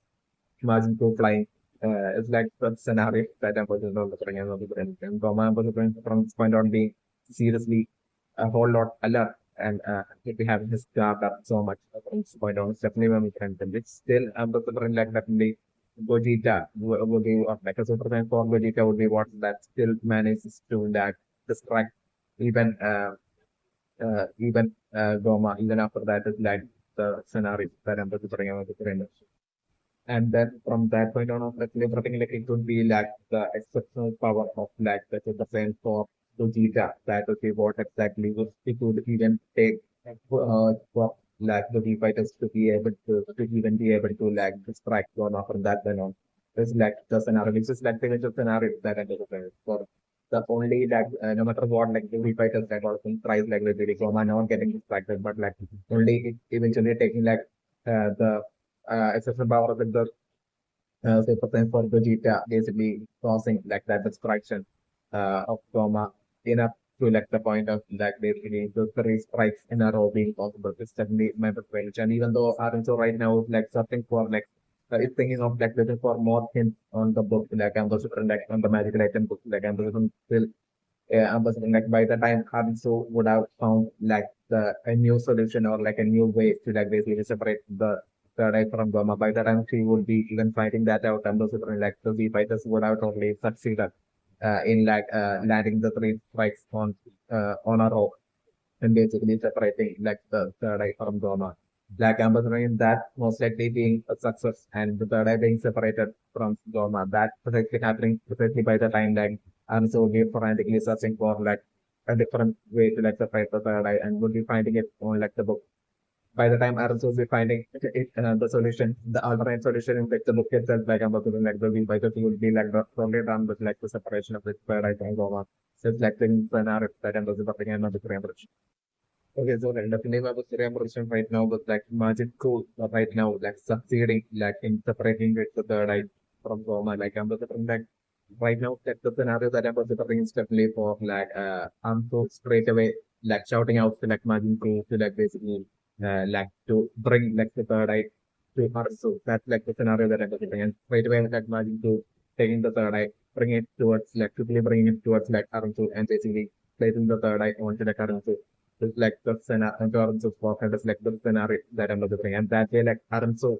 Majin to flying. It's like the scenario that I'm putting on the bring and the bring. And Goma was from this point on being seriously a whole lot alert and if we have his guard up so much from this point on, it's definitely when we can tell. It's still I'm considering like definitely Gogeta would be what like a super fan for Gogeta would be what that still manages to that distract even Goma even after that is like the scenario that I'm considering about the trainer. And then from that point on, like everything like it would be like the exceptional power of like the sense for Gogeta that would be what exactly it would even take for like the V fighters to even be able to like distract one from that then on. It's like the scenario, which is like the image of scenario that I developed for the only like no matter what like the V fighters that also tries like the Goma not getting distracted, but like only it eventually taking like the excessive power of the say percent for Vegeta basically causing like that distraction of Goma enough to like the point of like basically the three strikes in a row being possible. It's definitely my preference. And even though Arancho right now is like searching for like is thinking of like looking for more hints on the book like I'm also like on the magical item book like I'm still I'm saying like by the time Arancho would have found like a new solution or like a new way to like basically separate the third eye from Goma. By the time she would be even fighting that out, and those different like the Z fighters would have totally succeeded in like landing the three strikes on a row and basically separating like the third eye from Goma. Like I'm considering that most likely being a success and the third eye being separated from Goma. That precisely happening precisely by the time like I'm so we frantically searching for like a different way to like separate the third eye and would be finding it on like the book by the time Arabs will be finding the solution, the alternate solution in like the book itself, like I'm talking like the by the will be like the probably done with like the separation of the paradise and Goma. So it's like the scenario that I'm talking about the preparation. Okay, so then definitely about the preparation right now, but like Majid Cool right now, like succeeding like in separating it the third eye from Goma. Like I'm talking like right now, like the scenario that I'm talking is definitely for like I'm so straight away like shouting out to like Majid Cool to like basically like to bring like the third eye to her. So that's like the scenario that I'm considering. And straight away like Majin to taking the third eye, bring it towards like quickly bringing it towards like Arunsu and basically placing the third eye onto the Arunsu. It's like the scenario, Aransu's forehead is like the scenario that I'm looking, and that way, like Aransu,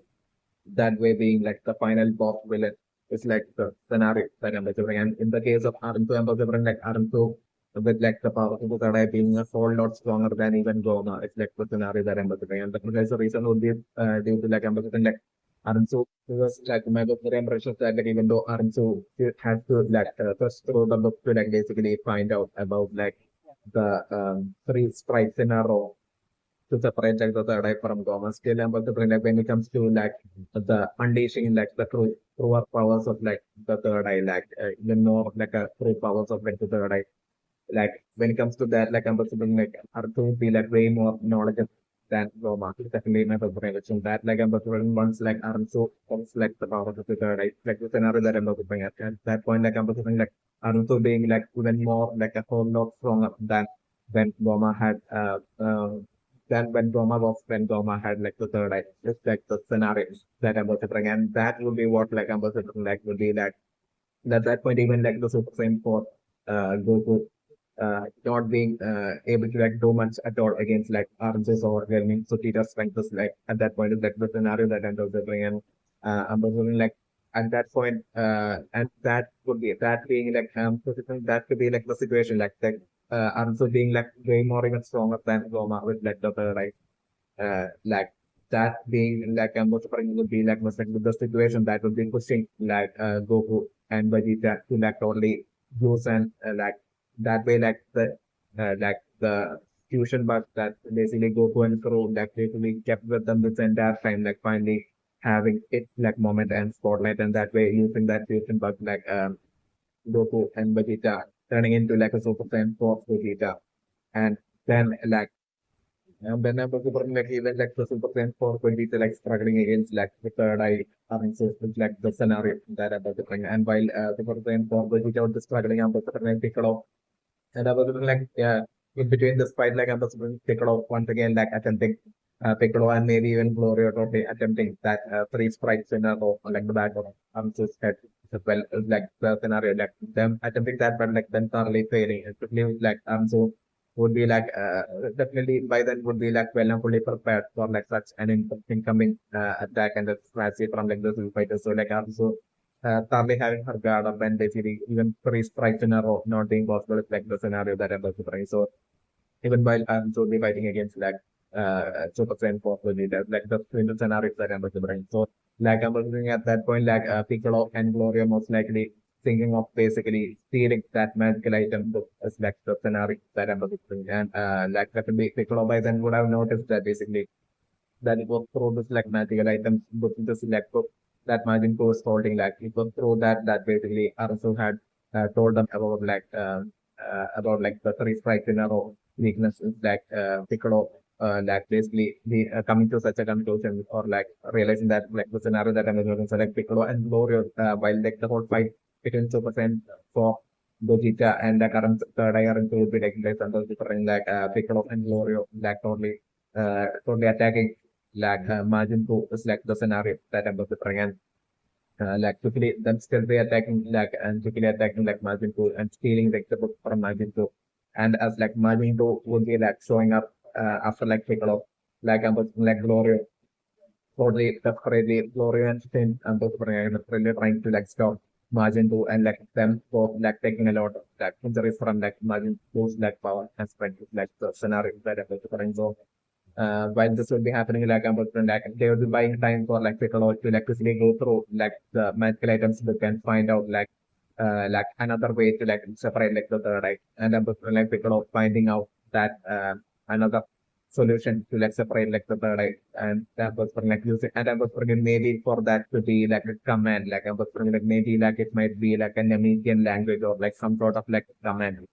that way being like the final boss villain is like the scenario that I'm looking. And in the case of Aransu, I'm looking like Aransu with like the power of the Tadai being a whole lot stronger than even Gomah. It's like the scenario that I'm looking. And there's a reason would be due to like I'm looking like Aransu was like my very impressions that like even though Aransu has to like first through the book to like basically find out about like the three sprites in a row to separate like the third eye from Gomah. Still, I'm also like when it comes to like the unleashing like the truer powers of like the third eye, like even more like a true powers of like the third eye. Like when it comes to that, like I'm also like Arthur would be like way more knowledgeable than Gomah. Definitely my preparation that like I'm also once like Arthur comes like the powers of the third eye, like the scenario that I'm also at that point, like I'm also like Arthur being like even more like a whole lot stronger than when Gomah had than when Gomah had like the third eye. It's like the scenario that I'm also and that would be what like I'm also like would be that at that point even like the Super Saiyan 4 Goku not being able to like do much at all against like Arjun's overwhelming Sutita's strength is like at that point is like the scenario that I'm observing and I'm observing like at that point and that would be that being like that could be like the situation like Arjun being like way more even stronger than Goma with like the right like that being like most would be like was like the situation that would be pushing like Goku and Vegeta to like totally use and like that way like the fusion bug that basically Goku and Kuro like basically kept with them this entire time like finally having it like moment and spotlight and that way using that fusion bug like Goku and Vegeta turning into like a Super Saiyan 4 Vegeta and then like when I'm super like even like the super fan for 20 like struggling against like the third eye so it's like the scenario that I'm about to bring. And while super fan for the struggling I'm about to pick it off. And I was like yeah in between this fight like I'm about to pick it off once again like attempting Piccolo and maybe even Glorio totally attempting that three sprites in a row like the back of Armstrong's head as well like the scenario like them attempting that but like then thoroughly failing especially with, like so would be like definitely by then would be like well and fully prepared for like such an incoming attack and the strategy from like the two fighters. So like also thoroughly having her guard up and basically even three strikes in a row not being possible is like the scenario that I'm about to bring. So even while I'm totally fighting against like Super Saiyan 4 leaders, like the scenarios that I'm about to bring. So like I'm looking at that point like Piccolo and Gloria most likely thinking of basically stealing that magical item book as like the scenario that I'm looking for. And like that would be Piccolo by then would have noticed that basically that it was through this like magical items book this like book that Majin was holding like it was through that basically Arasu had told them about like the three strikes in a row weaknesses like Piccolo like basically the coming to such a conclusion or like realizing that like the scenario that I'm going to select Piccolo and Glorio while like the whole fight between Super Saiyan for Gogeta and the current third eye are to be like sometimes different like Piccolo and Glorio like totally attacking like Majin Buu is like the scenario that I'm preparing and like quickly them still be attacking like and quickly attacking like Majin Buu and stealing like the book from Majin Buu and as like Majin Buu would be like showing up after like Piccolo like like Glorio totally desperately Glorio and Finn and both really trying to like stop Majin Buu and like them both like taking a lot of like injuries from like Majin Buu's like power and spread like the scenario that I'm preparing so while this would be happening, like I'm like they would be buying time for like Piccolo to like quickly go through like the magical items book and find out like another way to like separate like the third eye. And I'm like Piccolo finding out that another solution to like separate like the third eye. And that was for like using and I was forgetting maybe for that to be like a command, like I was forgetting like maybe like it might be like an Nemesian language or like some sort of like command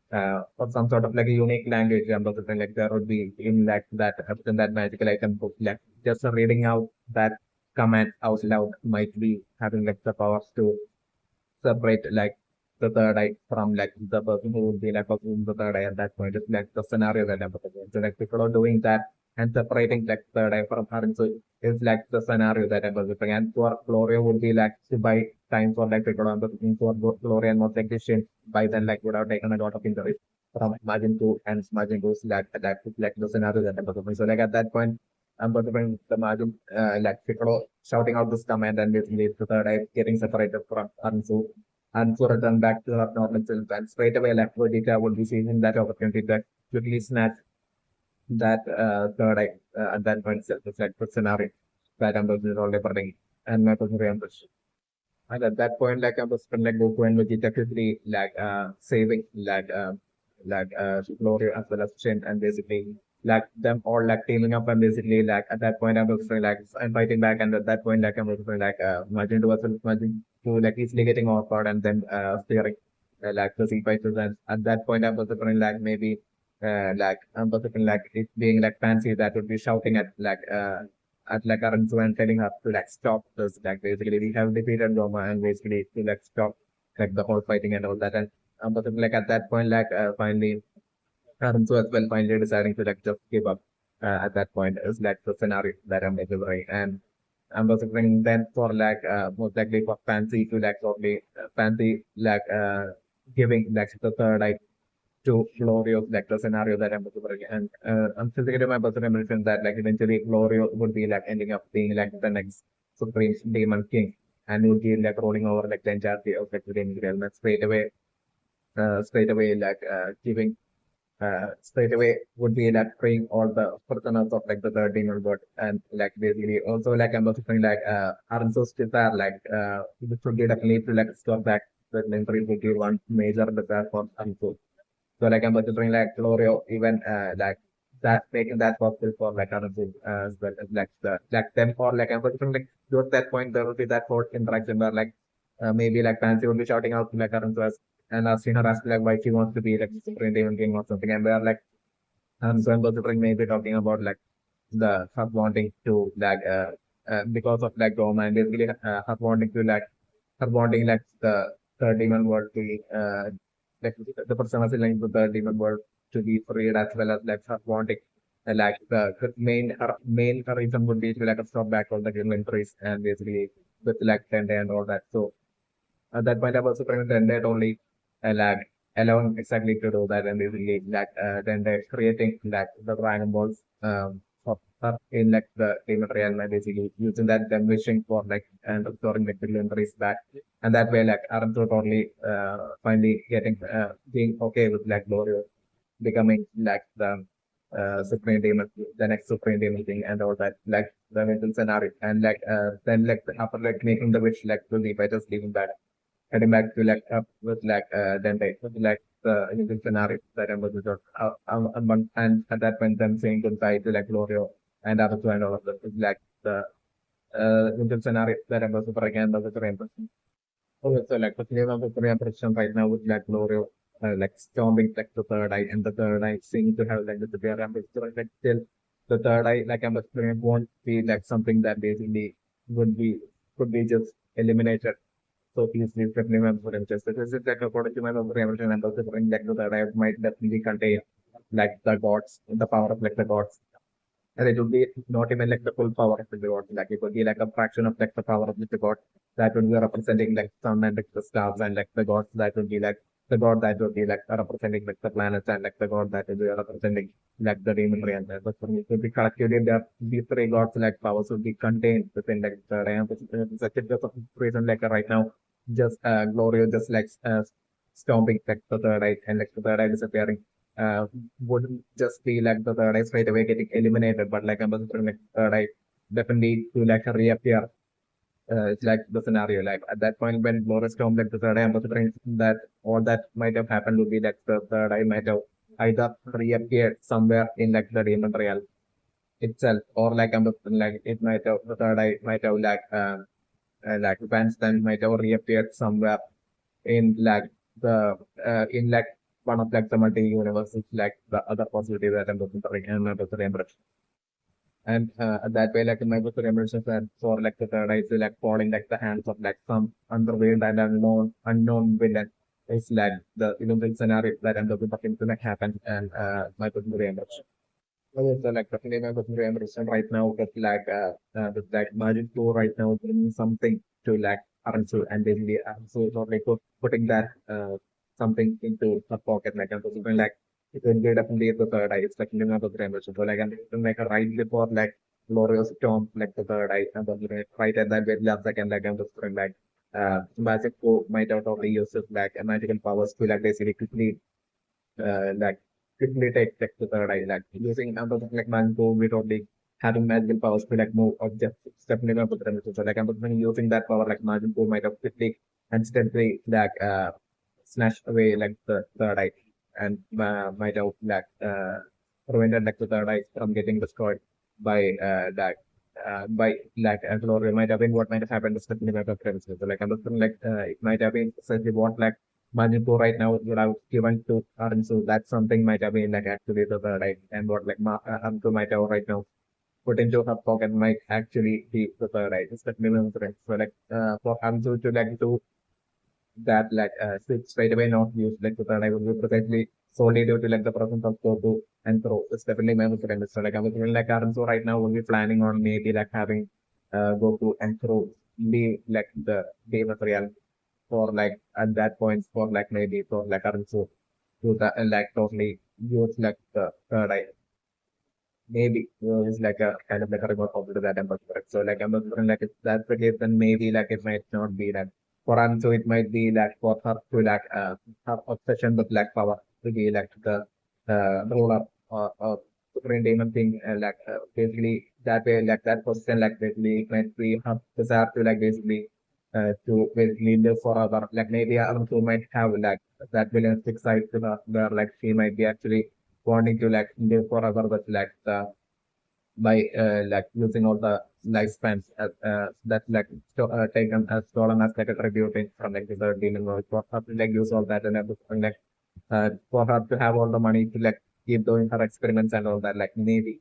or some sort of like a unique language or something like there would be in like that in that magical item book like just reading out that command out loud might be having like the powers to separate like the third eye from like the person who would be like in the third eye at that point. It's like the scenario that I'm talking. So like people are doing that and separating like third eye from her. So it's like the scenario that I'm talking. And for Gloria would be like to buy time for like people are looking for Gloria and most like this by then like would have taken a lot of injuries from margin 2 and margin 2 like the scenario that I'm performing. So like at that point, I'm performing the margin like Piccolo shouting out this command and basically the third eye getting separated from Ansu. Ansu return back to her normal self and straight away like Vegeta would be seizing that opportunity to quickly snatch that third eye at that point itself. It's like the scenario that I'm already burning and my person and at that point, like I was spend like Goku and Vegeta quickly saving Glory as well as Shin and basically like them all like teaming up and basically like at that point I was like I'm fighting back and at that point like I was Majin to versus Majin to like easily getting off guard and then steering like the sea fighters and at that point I was like maybe like I'm like it being like fancy that would be shouting at like Aranzu and telling her to like stop this. Like basically we have defeated Gomah and basically to like stop like the whole fighting and all that. And but like at that point, finally Aranzu as well finally deciding to like just give up at that point is like the scenario that I'm delivering. And I'm also bringing then for most likely for Fancy to like probably Fancy giving like the third eye to Florio, like the scenario that I'm delivering. And I'm still thinking to my personal mention that like eventually Florio would be like ending up being like the next Supreme Demon King and would be like rolling over like the entirety of like the Demon Realm and straight away giving straight away would be like freeing all the prisoners of like the third demon world and like basically also like I'm also saying Arnso's desire which would be definitely to like stop that the injury would be one major desire for Arnso. So like I'm considering like Florio even that making that possible for like Arnso as well as like them or like I'm considering like towards that point there will be that whole interaction where maybe like Fancy would be shouting out to like Arnso as and asking her as like why she wants to be like Supreme Demon King or something and they're like so I'm considering maybe talking about like the her wanting to because of like Gomah and basically her wanting to her wanting like the third demon world to be like the person was linked to the demon world to be freed as well as like her wanting the main reason would be to like stop back all the inventories and basically with like Tende and all that. So at that point I was superintendent only like alone exactly to do that and basically then they're creating like the Dragon Balls for her in like the Demon Realm and basically using that them wishing for like and restoring like the memories back and that way like Aranzo totally finally getting being okay with like Glorio becoming like the Supreme Demon, the next Supreme Demon thing and all that, like the mental scenario. And then like after like making the wish like to leave, I just leaving back, heading back to like up with then they with like the mental scenario that I'm with and at that point them saying goodbye to like Glorio and Arthur and all of that. Like the mental scenario that I'm super again the Supreme person. Okay, so like the flavor of the Korean production right now with like L'Oreal, like stomping like the third eye and the third eye seeming to have like the severe ambassador like still the third eye like ambassador won't be like something that basically would be could be just eliminated so easily definitely member just this is like according to my memory everything and also bring like the third eye might definitely contain like the gods, the power of like the gods. And it would be not even like the full power of the god. Like it would be like a fraction of like the power of the god that would be representing like sun and like the stars and like the gods that would be like the god that would be like representing like the planets and like the god that would be representing like the demon realm. But for me, it would be collectively these three gods like powers would be contained within like the realm. Such a just of reason like right now, just Glorio just stomping like the third eye and like the third eye disappearing wouldn't just be like the third eye straight away getting eliminated, but like I'm like third eye definitely to like reappear. It's like the scenario. Like at that point when Loris Storm like the third eye ambassador that all that might have happened would be like the third eye might have either reappeared somewhere in like the demon realm itself, or like I'm like it might have the third eye might have like Vanston might have reappeared somewhere in like the in like one of like the multi universes, like the other possibility that I'm looking for in my Buster Embrace. And that way, like in my Buster Embrace, and for like the third eye, is like falling like the hands of like some underworld and unknown villain. It's like the illusion scenario that I'm looking for to like happen and my Buster Embrace. Okay, so like definitely my Buster Embrace right now with like Magic 2 right now doing something to like Aransu and basically Aransu is not like putting that something into her pocket like I'm considering like it will be definitely the third eye. It's like another dimension. So like, and like a right before like glorious storm, like the third eye, and then right at that very last second, like I'm just like magic might out of the uses like a magical powers to like basically quickly like quickly take the third eye, like using number like mango without like having magical powers to like move objects, definitely not the dimension. So like I'm using that power like magical might have quickly instantly like snatched away like the third eye and might have like prevented like the third eye from getting destroyed by like Gloria might have been what might have happened to Stephanie Meta friends. So like I'm looking like it might have been essentially what like Manipur right now would have given to Arun. So that's something might have been like actually the third eye and what like Arun might have right now put into her pocket might actually be the third eye. It's that minimum friends. So like for Hansu to like do that like switch straight away not used like the I would be precisely solely due to like the presence of Goku and Pro. It's definitely my friend. So like I was feeling like Aaron, so right now we'll be planning on maybe like having Goku and Pro be like the game material for like at that point for like maybe for like Aaron so to the like totally use like the third eye. Maybe it's like a kind of like a remote control to that number. So like I'm wondering like if that's the case, then maybe like it might not be that for Anne, so it might be like for her to like her obsession with black power to be like the ruler or supreme demon thing like basically that way like that person like basically it might be her desire to like basically to basically live forever. Like maybe also might have like that villainous side to her where like she might be actually wanting to like live forever with like the by like using all the lifespans as that like taken as stolen as like a tribute from like the demon world for her to like use all that and everything like for her to have all the money to like keep doing her experiments and all that like maybe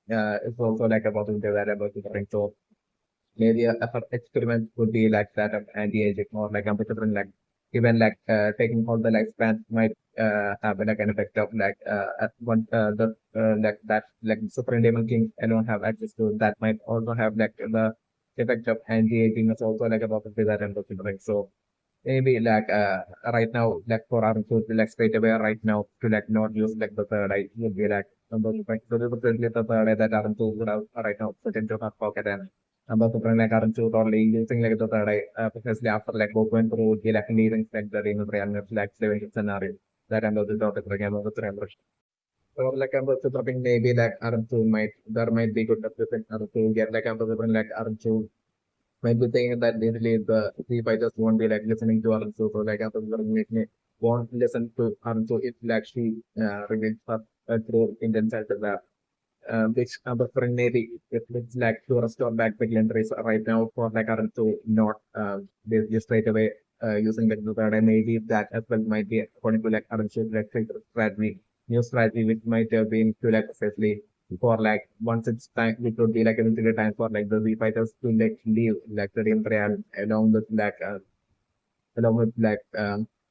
it's also like about to do that about the thing. So maybe a experiment would be like that of anti-aging or like computer like even like taking all the lifespan might have like an effect of like at one the like that like super demon king alone have access to that might also have like the effect of anti-aging is also like about to that and considering. So maybe like right now like for our to like straight away right now to like not use like the third eye would be like number two point so this is the third eye that aren't would have right now put into her pocket and number two point like aren't totally using like the third eye precisely after like Goku and Pro would be like needing like the real real like living scenario that I'm the topic again of the three. So like I'm also talking maybe like Arunchu might there might be good represent Arunchu get like I'm like Arunchu might be thinking that basically the fighters won't be like listening to Arunchu, so like after won't listen to Arunchu if like she reveals her true intentions as well. Which other friend maybe if it's like to restore back the race right now for like Arunchu not they just straight away using like the third and maybe that as well might be according to like Arunchu like strategy, new strategy which might have been to like especially for like once it's time it would be like eventually time for like the Z fighters to like leave like the real real along with like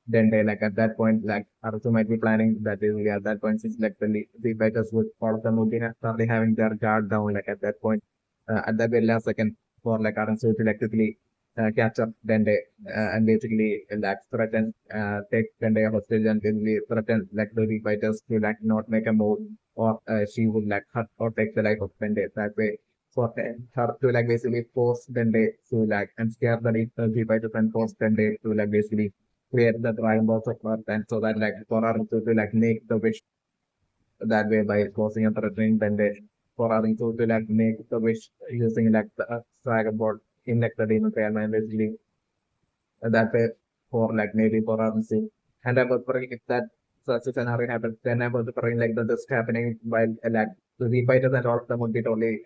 then they like at that point like also might be planning that they will at that point since like the fighters would all of them would be probably having their guard down like at that point at that very last second for like Aransu to like quickly catch up Dende and basically like threaten take Dende hostage and basically threaten like the fighters to like not make a move or she would like hurt or take the life of Dende that way for her to like basically force Dende to like and scare the fighters and force Dende to like basically create the Dragon Balls of Earth and so that like for her to like make the wish that way by forcing and threatening Dende for her to like make the wish using like the Dragon Ball in like the Demon Realm and basically that way for like maybe for our missing. And I was wondering if that such a scenario happens, then I was wondering like the this happening while like the fighters and all of them would be totally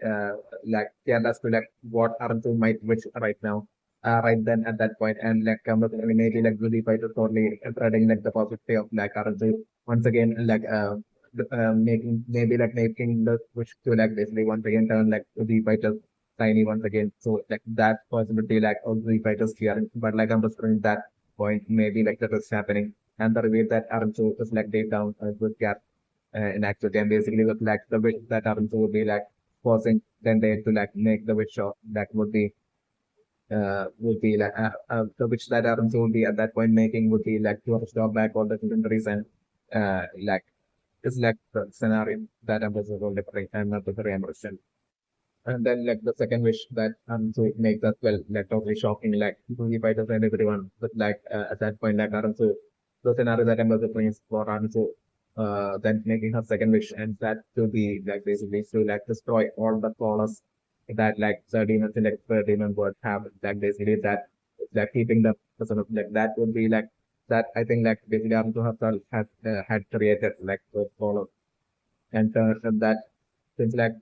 like careless to like what Aruntu might wish right now. Right then at that point and like maybe like the fighters totally spreading like the positivity of like Aruntu once again like making maybe like making the wish to like basically once again turn like the fighters tiny once again. So like that possibility, like all the fighters here, but like I'm just bringing that point, maybe like that is happening, and the way that Arancho is like laid down with gap in actuality, and basically with like the wish that Arancho would be like forcing then they to like make the wish shot that would be like the wish that Arancho would be at that point making would be like to stop back all the inventories and like is like the scenario that I'm supposed to different and not the reimbursement. And then like the second wish that so it makes us well like totally shocking like if I doesn't everyone but like at that point like so the scenario that I'm supposed to bring is for so then making her second wish and that to be like basically to like destroy all the flawless that like the demons in like the demon would have like basically that like keeping the person of like that would be like that I think like basically Arunsu herself has had created like those flawless and that since like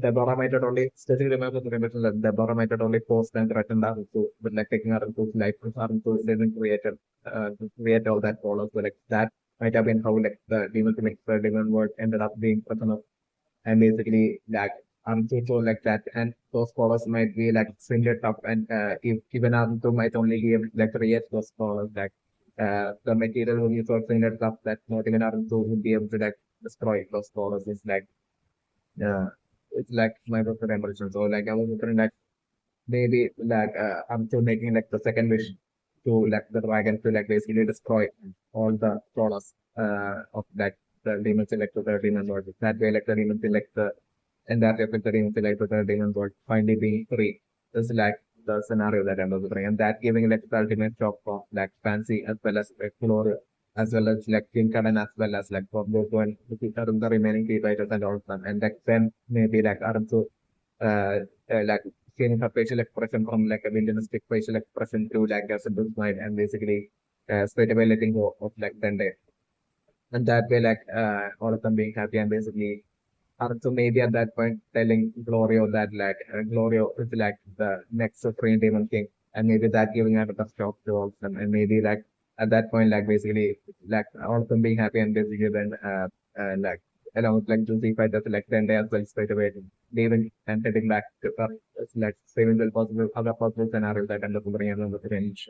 Deborah might not only still remember the remission that Deborah might not only forced and threatened Arunsu but like taking Arunsu's life because Arunsu didn't create all that follows so like that might have been how like the demon to make the demon world ended up being person of and basically like so like that and those scholars might be like extremely tough and if even Arunsu might only give like create those scholars like the material will be so extremely tough that not even Arunsu will be able to like destroy those scholars is like it's like my preferred impression. So like I was wondering like maybe like I'm still making like the second wish to like the dragon to like basically destroy all the scholars of like the demon select to the demon world. That way like the demon select the and that effect the demon select to the demon world finally being free. This is like the scenario that I'm looking and that giving like the ultimate shock of like fancy as well as like glory as well as like King Karan as well as like for those one the remaining key fighters and all of them and like then maybe like Arunsu like changing her facial expression from like a villanistic facial expression to like a simple smile and basically straight away letting go of like Dende. And that way like all of them being happy and basically so maybe at that point telling Glorio that like Glorio is like the next supreme demon king and maybe that giving her the shock to all of them and maybe like at that point like basically like all of them being happy and basically then like along with like Juicy fighters like then they as well straight away leaving and heading back to like saving the possible other possible scenarios that end up bringing another range.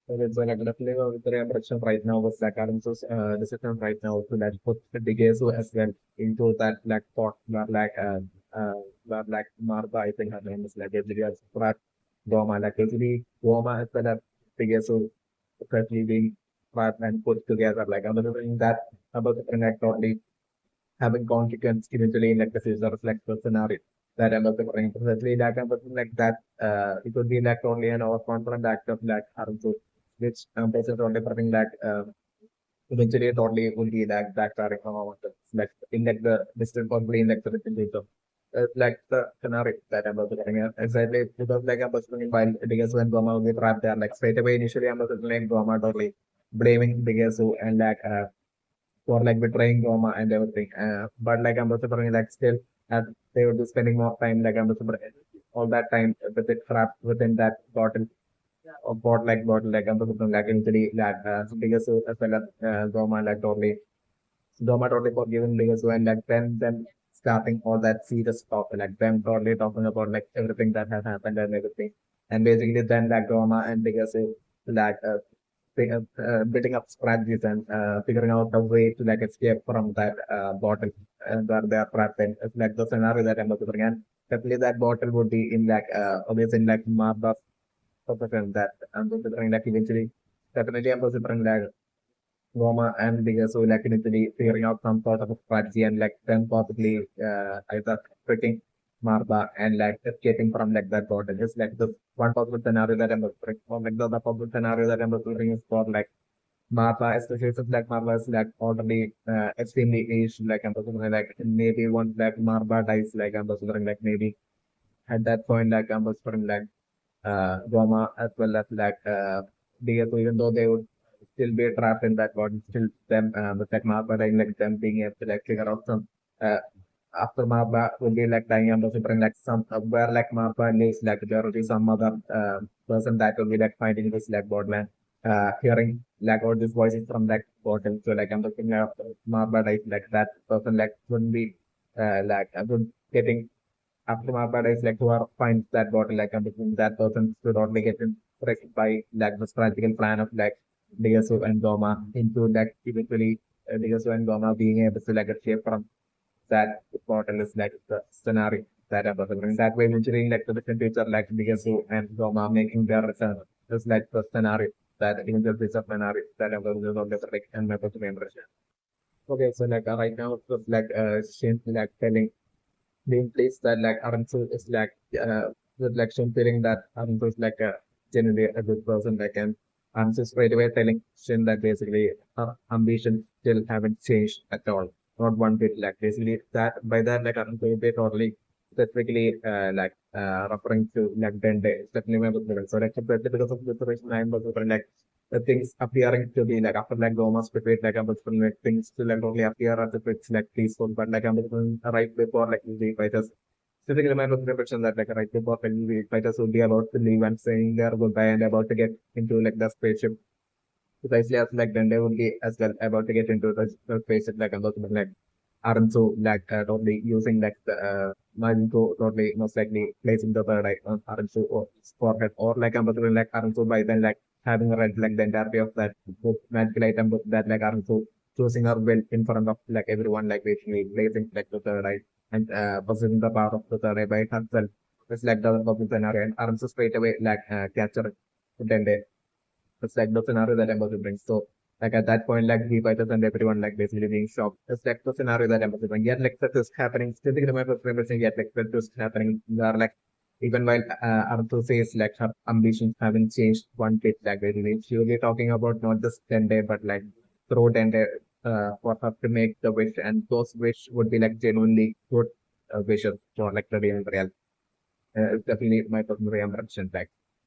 So it's like definitely with the reaction right now was like Arun's decision right now to like put the Digesu as well into that like pot where like Martha I think her name is like basically as Gomah like basically Gomah as well as Digesu especially being trapped and put together like I'm doing that about the connect only having consequence eventually in like the future reflect the scenario that I'm also going precisely like I'm like that it would be like only an overconfident act of like Arunsu which person only something that eventually it only will be like backfiring from our like in like the distant possibly in like the distant future. Like the scenario that I'm also getting at. Exactly because like I'm also while Bigasu and Goma will be trapped there like straight away initially I'm also like Goma totally blaming Bigasu and like for like betraying Goma and everything. But like I'm also like still they would be spending more time like I'm also all that time with it trapped within that bottle or bottle like I'm also like eventually like Bigasu as well as Goma like totally Goma totally forgiven Bigasu and like then starting all that serious talk like them totally talking about like everything that has happened and everything. And basically then like Goma and Bigasu like building up strategies and figuring out a way to like escape from that bottle and where they are trapped in. It's like the scenario that I'm looking and definitely that bottle would be in like obviously in like Martha's possession that I'm considering like eventually definitely I'm considering like Goma and the so like initially figuring out some sort of a strategy and like then possibly either quitting Martha and like escaping from like that bottle. It's like the one possible scenario that I'm considering or like the other possible scenario that I'm considering is for like Martha, especially since like Martha is like already extremely aged, like I'm considering like maybe once like Martha dies, like I'm considering like maybe at that point like I'm considering like Goma as well as like DSO, even though they would still be trapped in that body, still them with like Martha dying, like them being able to like figure out some uh, after Martha will be like dying, I'm considering like some where like Martha lives, like there will be some other person that will be like finding this like borderland, hearing like all these voices from that bottle. So like I'm looking at Martha dies, like that person like wouldn't be like would getting after Mahabharata is like whoever finds that bottle, like between that person should only get impressed by like the strategical plan of like Diyasu and Goma into like eventually Diyasu and Goma being able to like escape from that bottle is like the scenario that I'm considering. That way eventually like the distant future like Diyasu and Goma making their return is like the scenario that eventual future scenario that I'm considering on the and my personal impression. Okay, so right now it was Shin telling being pleased that Aransu is with Shin feeling that Aransu is genuinely a good person and Aransu straight away telling Shin that basically her ambition still haven't changed at all. Not one bit basically that by that Aransu will be totally specifically referring to Dende, it's definitely my book. So because of the reason I'm the things appearing to be after Gomah split I'm things to only appear as if it's peaceful, but I'm right before the fighters. Specifically, my representation that right before the fighters would be about to leave and saying their goodbye and about to get into the spaceship. Precisely as Dende would be as well about to get into the spaceship about aren't so totally using the Majinko totally most likely placing the third eye on Aransu or his forehead or Ambassador Aransu by then having read the entirety of that book magical item book that Aransu choosing her will in front of everyone basically placing the third eye and possessing the power of the third eye by herself. It's the opposite scenario and Aransu straight away capture Dende. It's the scenario that Ambassador brings. So at that point, he fighters and everyone basically being shocked. It's the scenario that Ambassador brings. Yet that is happening. Still the remember saying yet that is happening. They are even while Arthur says her ambitions haven't changed one bit basically. She will be talking about not just 10 day but through 10 day for her to make the wish and those wish would be genuinely good wishes for the real. It's definitely my personal impression.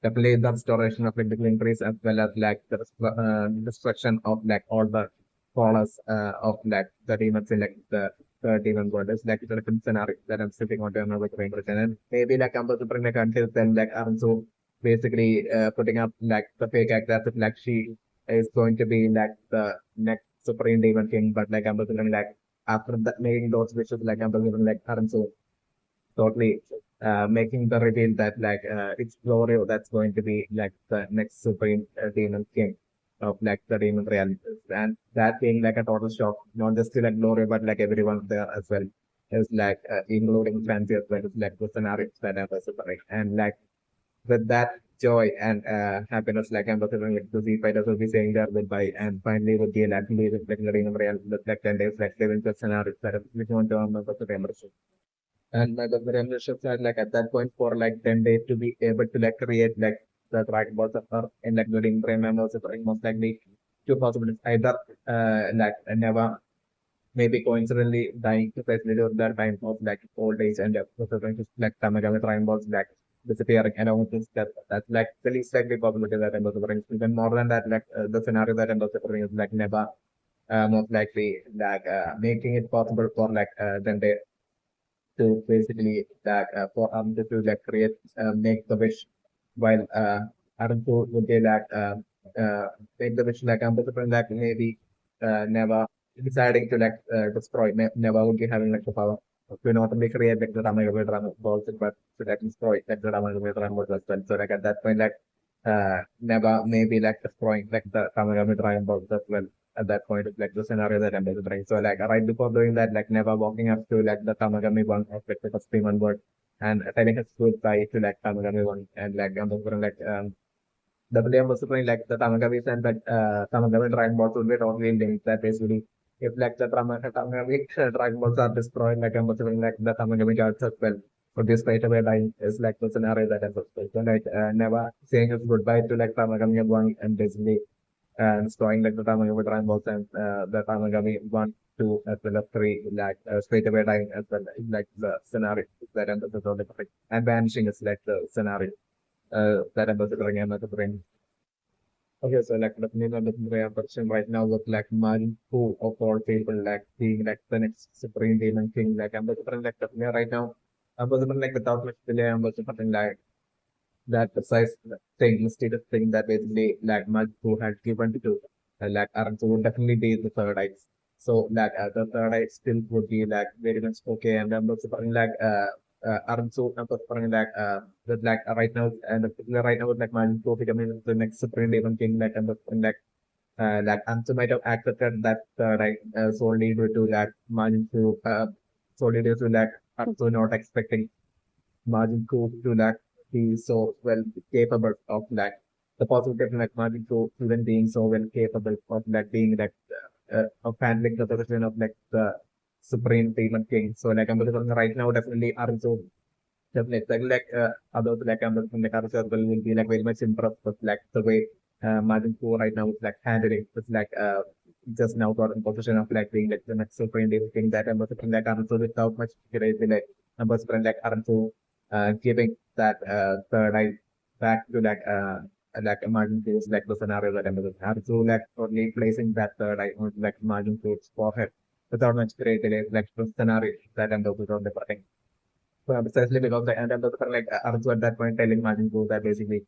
Definitely the restoration of the trees as well as the destruction of all the followers of the demons in the demon world is the different scenario that I'm sitting on to another impression. And maybe I'm supposed to bring until then also basically putting up the fake act as if she is going to be the next supreme demon king, but I'm supposed to after that making those wishes I'm supposed to Aransu totally making the reveal that it's Glorio that's going to be the next supreme demon king of the demon realm, and that being a total shock, not just to Glorio but everyone there as well. Is including fancy as well as the scenarios that I was suffering. And with that joy and happiness I'm considering to see fighters will be saying their goodbye and finally would be actually reflecting the demon realm with 10 days living the scenarios that is which one to membership. And the memberships are at that point for 10 days to be able to create the Dragon Balls of Earth in during Prime members of most likely two possibilities. Either never maybe coincidentally dying to face during that time of old age and Tamagami Dragon Balls disappearing and all things that's the least likely possibility that I'm suffering. Even more than that, the scenario that I'm suffering is never most likely making it possible for then they to basically for to create make the wish while Arun would be uh, make the wish discipline maybe never deciding to destroy never would be having the power to not only create the Rama balls but to destroy the Rama balls as well. So at that point never maybe destroying the Rama Dragon balls as well at that point of the scenario that I'm describing. So right before doing that, never walking up to the Tamagami one of the first one word and telling his goodbye to Tamagami one and I'm just going the player was playing the Tamagamis and Tamagami Dragon Balls would be totally linked that basically if Tamagami Dragon Balls are destroyed I'm considering the Tamagami cards as well. For this straight away dying is the scenario that I'm supposed to never saying his goodbye to Tamagami one and basically and destroying the Tamagami Dragon Balls and the Tamagami 1, 2, as well as 3, straight away dying as well, the scenario that I'm the and vanishing is the scenario that I'm considering I'm considering. Okay, so definitely not looking for a person right now with Marine who of all people being the next supreme demon king I'm considering definitely right now. I'm considering without much delay I'm considering that precise thing, mysterious thing that basically Majpu had given to Aransu would definitely be the third eye. So the third eye still would be very much okay. And I'm also talking Aransu, I'm also talking with right now and particularly right now with Majpu becoming the next supreme demon king I'm talking Aransu might have accepted that third eye solely due to Majpu solely due to Aransu not expecting Margin Coup to be so well capable of the possibility of Margin Coup even being so well capable of being of handling the position of like the supreme demon king. So like I'm looking right now, definitely Arzu. Definitely, others like I'm looking like Arzu as well will be like very much impressed with like the way Majin Fu right now is like handling. It's like just now got in position of like being like the next supreme demon king. That I'm looking like Arzu without much crazy like numbers, like Arzu giving that third eye back to like Margin Cruz, like the scenario that I'm looking at. So like only placing that third eye on like Margin Cruz forehead without much creative like the scenario that I'm looking on the thing. So precisely because like and I'm looking like Arzu at that point telling Margin Cruz that basically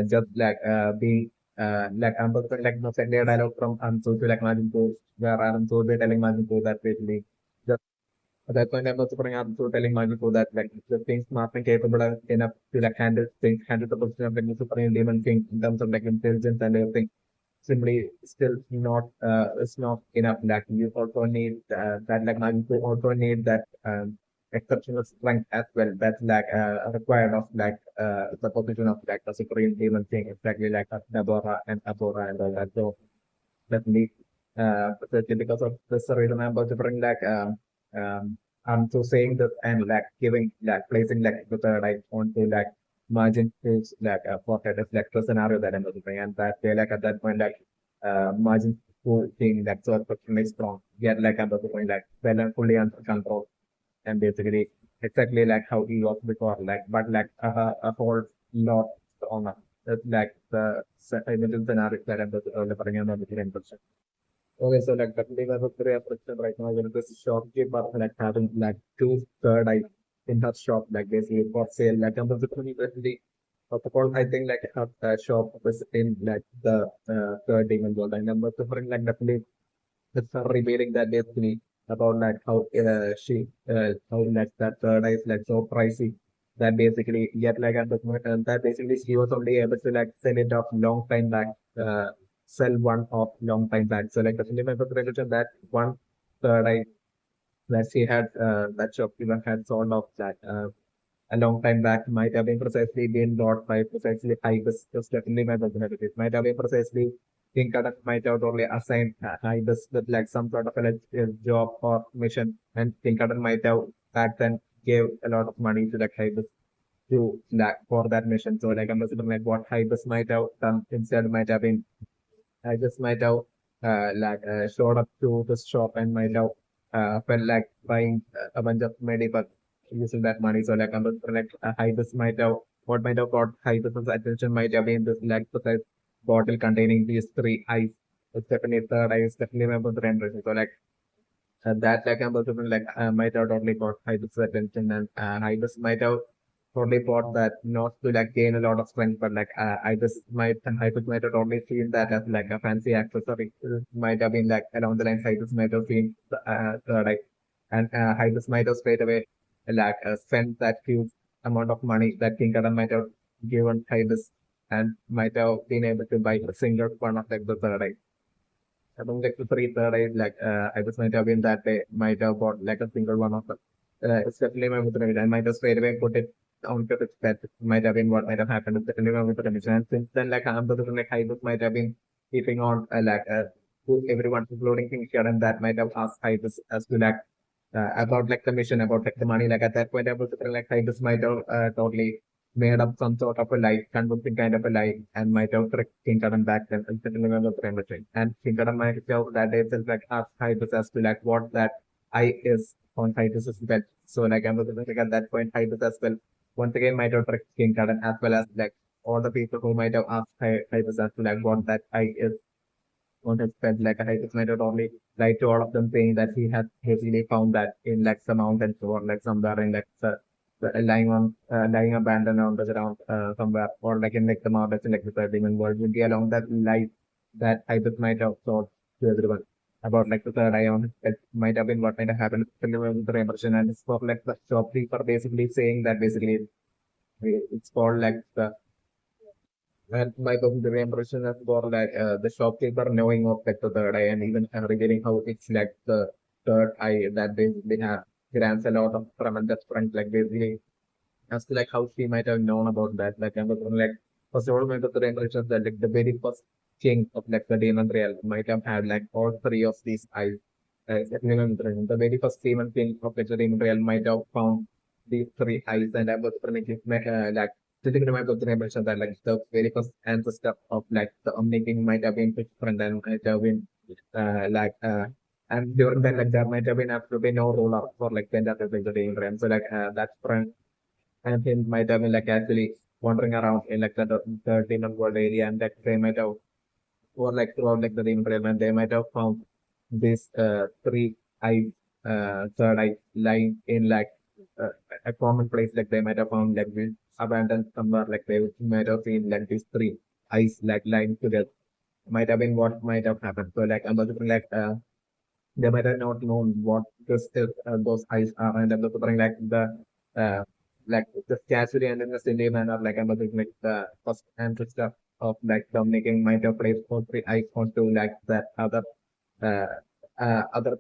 just like being like I'm looking like the send a dialogue from Arzu to like Margin Cruz where Arzu will be telling Margin Cruz that basically at that point, I'm also putting out so telling Magico that like the thing smart and capable enough to like handle the position of like the supreme demon king in terms of like intelligence and everything. Simply still not it's not enough. Like you also need that like Magico also need that exceptional strength as well. That's like required of like the position of like the supreme demon king, exactly like Nabora and Abora and all that. So definitely especially because of this reason I'm about to bring like I'm so saying this and like giving like placing like the third eye onto like margin is like a pocket is like the scenario that I'm going to bring and that they like at that point like margin who thing that so extremely strong yet like I'm going to bring like well and fully under control and basically exactly like how he was before like but like a whole lot on like the middle scenario that I'm going to bring in the Okay, so like definitely I was very affected right now when this shopkeeper like having like two third eye in her shop, like basically for sale. Like I'm basically first of all, I think like her shop was in like the third demon world. I remember suffering like definitely it's her revealing that basically about like how how like that third eye is like so pricey that basically yet like at the moment that basically she was only able to like sell it off long time back. Sell one off long time back. So like the cinema representation that one third eye that she had that shop even had sold off that a long time back might have been precisely been bought by precisely Ibis. Just definitely my personality. It might have been precisely King Kadak might have only assigned Ibis with like some sort of a job or mission, and King Kadak might have back then gave a lot of money to like Ibis to like for that mission. So like I'm assuming like what Ibis might have done instead might have been I just might have showed up to the shop and might have felt like buying a bunch of medicine using that money. So like I'm like Hibis might have what might have got Hibis's attention might have been this like the bottle containing these three eyes. It's definitely third eye is definitely member the rendering. So like that like I'm also like might have totally got Hibis's attention and Hibis might have totally bought that not to like gain a lot of strength, but like I just might have totally seen that as like a fancy accessory. Might have been like along the lines I just might have seen like and I just might have straight away like spent that huge amount of money that King Karan might have given Hibis and might have been able to buy a single one of like the third eye. Among like the three third eyes, like I just might have been that day, might have bought like a single one of them. It's definitely my mother I might have straight away put it on to its bed. Might have been what might have happened. It's definitely my mother and since then, like I'm the like I just might have been keeping on to everyone, including King Sharon, that might have asked Ibis as to like about like the mission, about like the money. Like at that point, I was like Ibis might have totally made up some sort of a lie, convincing kind of a lie, and might have tricked King Karan back then. I still remember the everything. And King Karan might have that day itself like asked Ibis as to like what that I is on Ibis's bed. So like I was like at that point, Ibis as well. Once again, might have tricked King Karan as well as like all the people who might have asked Ibis as to like what that I is on his bed. Like I just might have only lied to all of them saying that he had basically found that in like some mountains or like somewhere in like lying abandoned on the ground somewhere or like in like the mountains in like the third demon world would be along that life that I just might have thought to everyone about like the third eye on it might have been what might have happened to the impression and it's for like the shopkeeper basically saying that basically it's called like the and my the impression is for like the shopkeeper knowing of like the third eye and even revealing how it's like the third eye that basically have grants a lot of tremendous strength like basically as to like how she might have known about that. Like I was like first of all, my the impression that like the very first king of like the demon realm might have had like all three of these eyes. The very first demon king of like the demon realm might have found these three eyes, and I was like sitting in my book, I mentioned that like the very first ancestor of like the Omni King might have been different and might have been like and during that like there might have been absolutely no ruler for like the entire like the demon realm. So like that friend and him might have been like actually wandering around in like the demon world area, and that they might have or like throughout like the demon realm, and they might have found this three eye third eye lying in like uh, a common place. Like they might have found like this abandoned somewhere. Like they might have seen like these three eyes like lying together. Might have been what might have happened. So like I'm assuming like they might have not known what those eyes are, and I'm assuming uh, like the casually and in a silly manner. Like I'm assuming like the first ancestor of like dominating might have placed all three eyes onto like that uh, other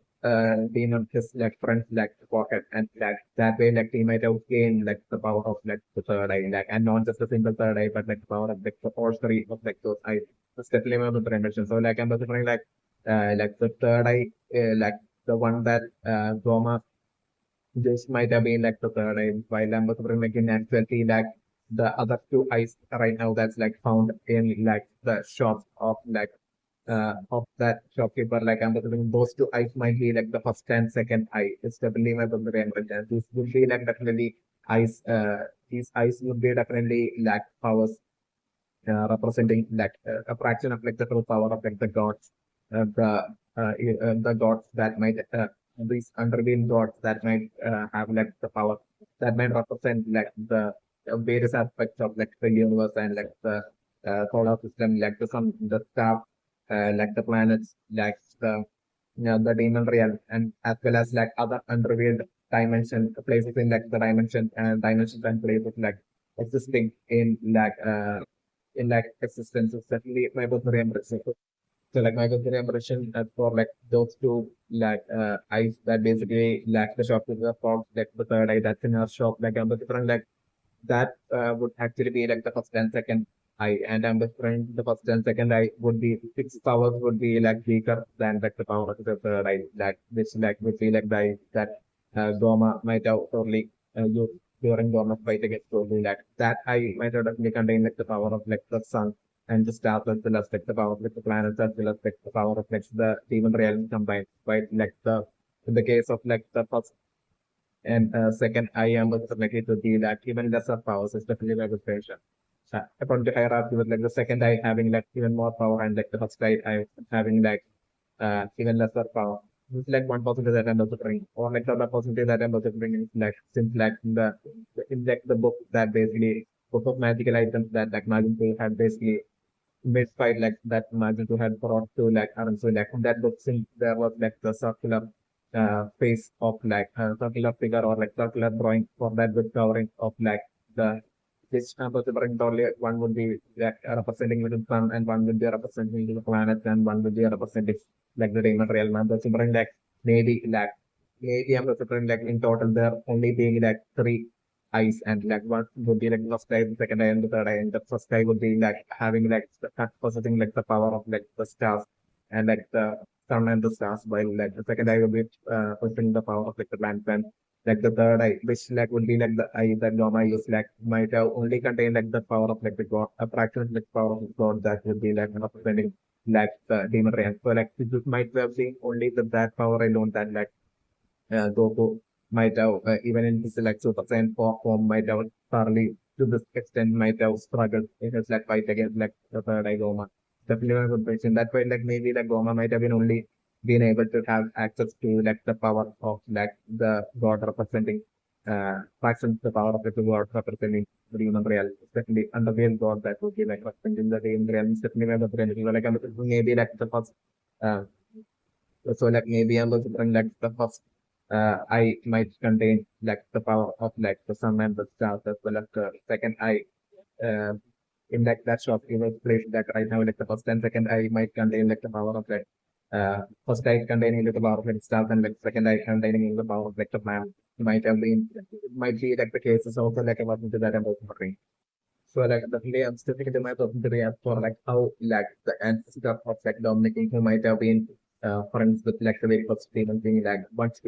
demon his like friends like pocket, and like that way like he might have gained like the power of like the third eye, like and not just a single third eye but like the power of like the all three of like those eyes. That's definitely one of the dimensions. So like I'm considering like the third eye like the one that Gomah this might have been like the third eye, while I'm considering like in actuality like the other two eyes right now that's like found in like the shops of that shopkeeper. Like I'm assuming those two eyes might be like the first and second eye. It's definitely my memory and this would be like definitely eyes. These eyes would be definitely like powers representing like a fraction of like the true power of like the gods, the gods that might these unrevealed gods that might have like the power that might represent like the various aspects of like the universe and like the solar system, like the sun, the stars, like the planets, like the the demon realm, and as well as like other unrevealed dimension places in like the dimensions and places like existing in like existence. It's definitely my personal impression. So like my personal impression for like those two like eyes that basically like the shop with the fox, like the third eye that's in our shop, like I'm different like that would actually be like the first and second eye, and I'm different the first and second eye would be its powers would be like weaker than like the power of the third eye, like which like would be like the eye that Gomah might have totally used during Gomah's fight against Broly. Like that eye might have definitely contain like the power of like the sun and the stars as well as like the power of like the planets as well as like the power of like the demon realm combined. Right, like the in the case of like the first and second, I am also likely to be that even lesser powers, especially legislation. According to hierarchy, with like the second eye having like even more power, and like the first eye having like even lesser power. This is like one possibility that I'm also bringing, or like the other possibility that I'm also bringing is like since like in like the book that basically book of magical items that like Magin had basically misfired like that Magin had brought to like Aran. So like in that book, since there was like the circular face of like a circular figure or like circular drawing for that with covering of like the this particular only one would be like representing the sun and one would be representing the planets and one would be representing like the Daima real man. But maybe I'm considering like in total there only being like three eyes, and like one would be like the first eye, the second eye, and the third eye, and the first eye would be like having like possessing like the power of like the stars and like the sun and the stars, while like the second eye would be possessing the power of like the planets, and like the third eye, which like would be like the eye that Gomah used, like might have only contained like the power of like the god, a fraction of like power of God that would be like representing like the demon realm. So like this might have been only that power alone that like Goku might have, even in his like Super Saiyan 4 form, might have thoroughly to this extent might have struggled in his like fight against like the third eye Goma. Definitely a good question. That way, like maybe like Goma might have been only been able to have access to like the power of like the god representing fractions the power of the god representing the human reality, especially underworld god that would be like representing the human realm, definitely the reality. Like maybe like the first uh, so like maybe I'm also bring like the first eye might contain like the power of like the sun and the stars as well as the second eye uh, in like that shop you will place that right now like the first and second eye might contain like the power of like first eye containing like the power of like stars and like second eye containing the power of like the man might have been might be like the cases also like about into that I'm also bringing. So like definitely I'm still thinking to myself to react for like how like the ancestor of like Dominic who might have been friends with like the very first demon thing like once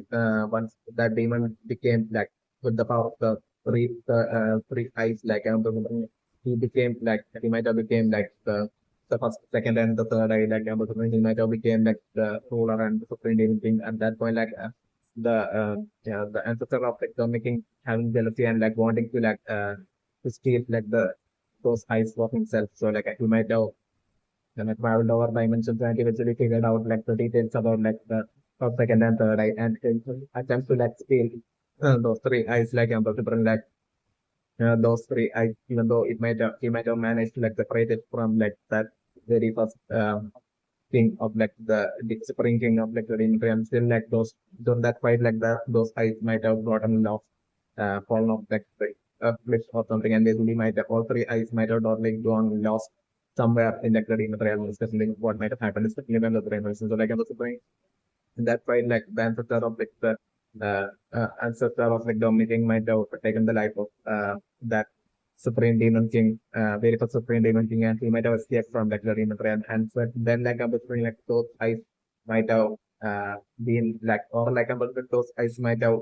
that demon became like with the power of the three eyes like he became like he might have became like the first, second, and the third eye like he might have became like the ruler and the supreme demon king at that point like the yeah the ancestor of like Dominic King having jealousy and like wanting to steal like those eyes for himself. So like he might have traveled over dimensions and eventually figured out like the details about like the first, second, and third eye and attempts to like steal those three eyes like to bring like those three eyes, even though he might have managed to like separate it from like that very first king of like the supreme king of like the realm. Still like those that fight like that, those eyes might have gotten lost, fallen off like the cliff or something, and basically might have, all three eyes might have totally gone lost somewhere in like the demon realm, especially what might have happened, especially when the realm. So like I was supreme in that fight, like the ancestor of like the ancestor of like dominating might have taken the life of that Supreme Demon King, very first Supreme Demon King, and he might have escaped from like the demon realm. And so then like between like those eyes might have been like or like between those eyes might have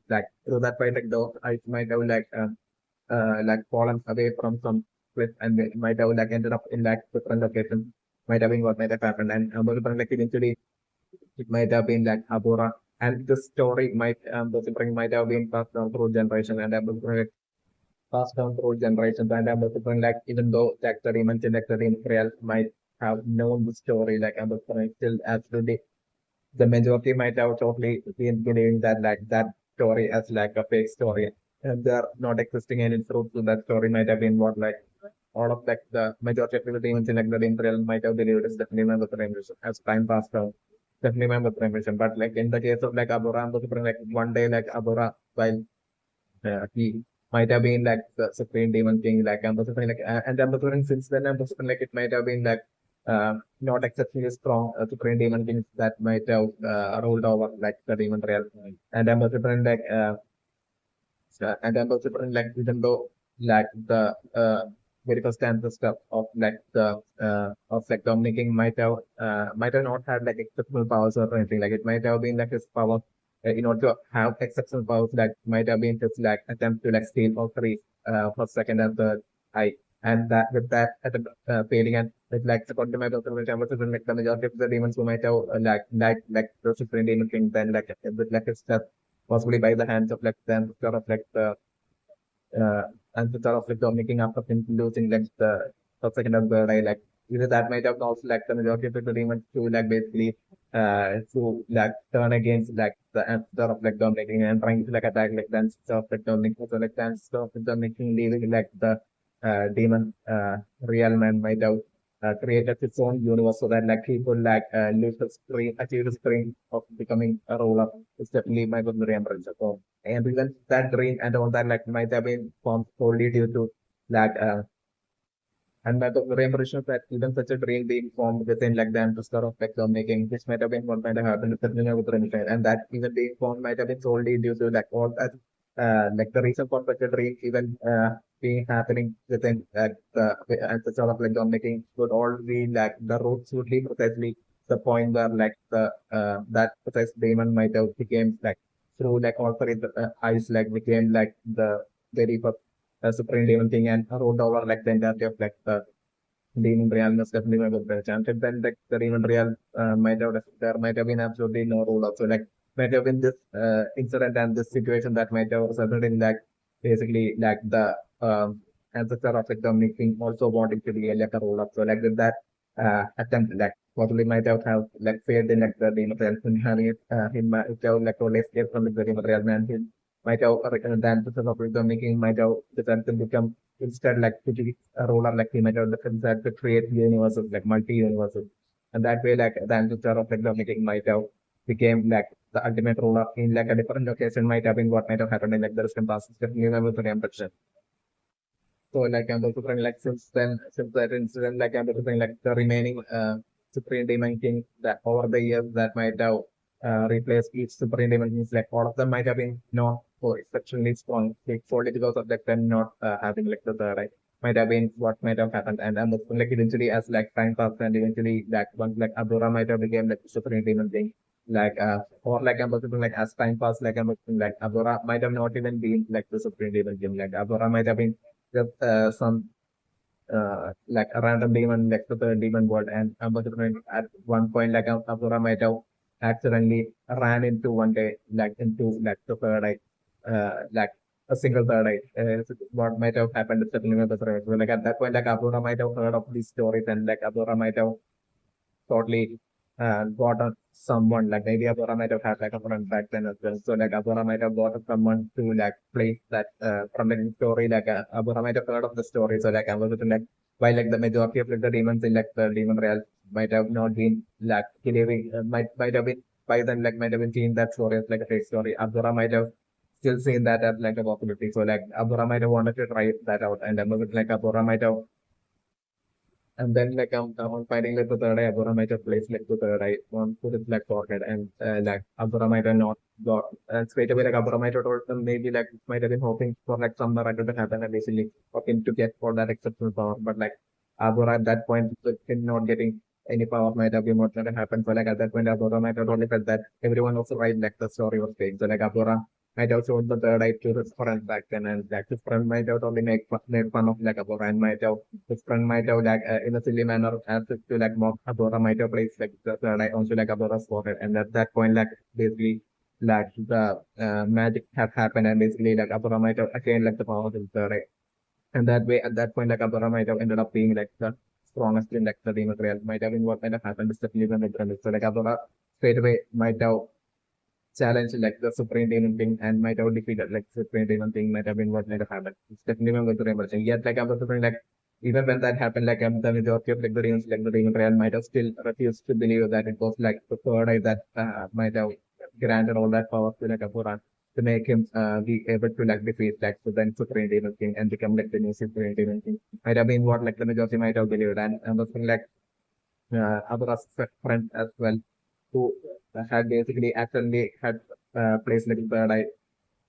like through that fight like those eyes might have like fallen away from some cliff and they might have like ended up in like different locations. Might have been what might have happened, and like eventually it might have been like Abura, and the story the suffering might have been passed down through generation and passed down through generations. And the suffering, like even though like the demons in like the demon real might have known the story, like the suffering still absolutely the majority might have totally been believing that like that story as like a fake story, and there not existing any truth to that story might have been what like all of like the majority of the demons in like the demon realm might have believed is definitely my revolution as time passed on. Definitely my revolution. But like in the case of like Abura and the Supreme, like one day like Abura while he might have been like the Supreme Demon King, like I'm the Supreme like and I'm the Supreme since then I'm the Supreme like it might have been like not exceptionally strong Supreme Demon Kings that might have ruled over like the demon realm. And I'm the Supreme like and I'm also putting like even though like the very first ancestor of like the of like dominating might have not had like exceptional powers or anything like it might have been like his power in order to have exceptional powers that might have been just like attempt to like steal all three first, second, and third eye. And that with that attempt failing and with like according to my observation, like the majority of the demons who might have like the supreme demon king then like with like his death possibly by the hands of like the ancestor of like the uh, ancestor of like making after him losing like the first, second, and third eye. Like either that might have also like the majority of the demons to like basically to like turn against like the ancestor of like dominating and trying to like attack like the ancestor of like dominating. So like the ancestor of like dominating leaving like the demon realm and might have created its own universe so that like he could like live the dream, achieve his dream of becoming a ruler. It's definitely my memory and so and even that dream and all that like might have been formed solely due to like and my very impression that even such a dream being formed within like the ancestor of like making which might have been what might have happened with the with the and that even being formed might have been solely due to like all that like the reason for such a dream even being happening within the ancestor of like making would all be like the roots would be precisely the point where like the that precise demon might have became like through like all three eyes like became like the very first supreme demon thing and ruled over like the entirety of like the demon realm is definitely my good chance. And then like the demon realm might have there might have been absolutely no rule also like might have been this incident and this situation that might have resulted in like basically like the ancestor of like Dominic King also wanting to be like a rule up. So like with that attempt like possibly might have like failed in like the demon realm and having it him might have like totally escaped from like, the demon realm and him might have the ancestors of like Dominic King might have decided to become instead like to be a roller like he made out the films that to create universes like multi-universes and that way like the ancestor of like Dominic might have became like the ultimate ruler in like a different location might have been what might have happened in like the recent past definitely remember the impression. So like I'm also thinking like since that incident like I'm also thinking like the remaining Supreme Demon King that over the years that might have replaced each Supreme Demon Kings like all of them might have been known for exceptionally strong like solely because of like them not having like the third eye. might have been what might have happened. And like eventually as like time passed and eventually like once like Abura might have became like supreme demon thing. Like or like I'm thinking like as time passed, like I'm thinking like Abura might have not even been like the supreme demon thing. Like Abura might have been just some like a random demon like the third demon world. And at one point like Abura might have accidentally ran into one day like into like the third eye, like a single third eye. What might have happened is definitely the third eye. So like at that point like Abura might have heard of these stories and like Abura might have totally got on someone like maybe Abura might have had like a friend back then as well. So like Abura might have got someone to like play that from the story. Like Abura might have heard of the story. So like I was like why like the majority of like the demons in like the demon realm might have not been like believing might have been by then like might have been seeing that story as like a fake story. Abura might have still seen that as like a possibility. So like Abura might have wanted to try that out, and then like Abura might have and then like I'm finding like the third eye, Abura might have placed like the third eye on to his like forehead, and like Abura might have not got and straight away like Abura might have told them maybe like might have been hoping for like some miracle to happen and basically for him to get for that exceptional power. But like Abura at that point with him not getting any power might have been what might have happened. So like at that point Abura might have only felt that everyone was right, like the story was fake. So like Abura might have shown the third eye to his friend back then, and like his friend might have only made fun of like Abura and might have his friend might have like in a silly manner as if to like mock Abura might have placed like the third eye onto like Abura's forehead, and at that point like basically like the magic have happened, and basically like Abura might have attained like the power of the third eye, and that way at that point like Abura might have ended up being like the strongest in like the demon realm. Might have been what might have happened is definitely when like so like Abura straight away might have challenge like the Supreme Demon thing and might have defeated like Supreme Demon thing might have been what might have happened. It's definitely one going to remember. Yet like I'm also like even when that happened, like the majority of like the demons, like the demon real might have still refused to believe that it was like the third eye that might have granted all that power to like Apuran to make him be able to like defeat like so then Supreme Demon King and become like the new Supreme Demon King. Might have been what like the majority might have believed, and I'm also like Abura's friend as well who had basically accidentally had placed like third eye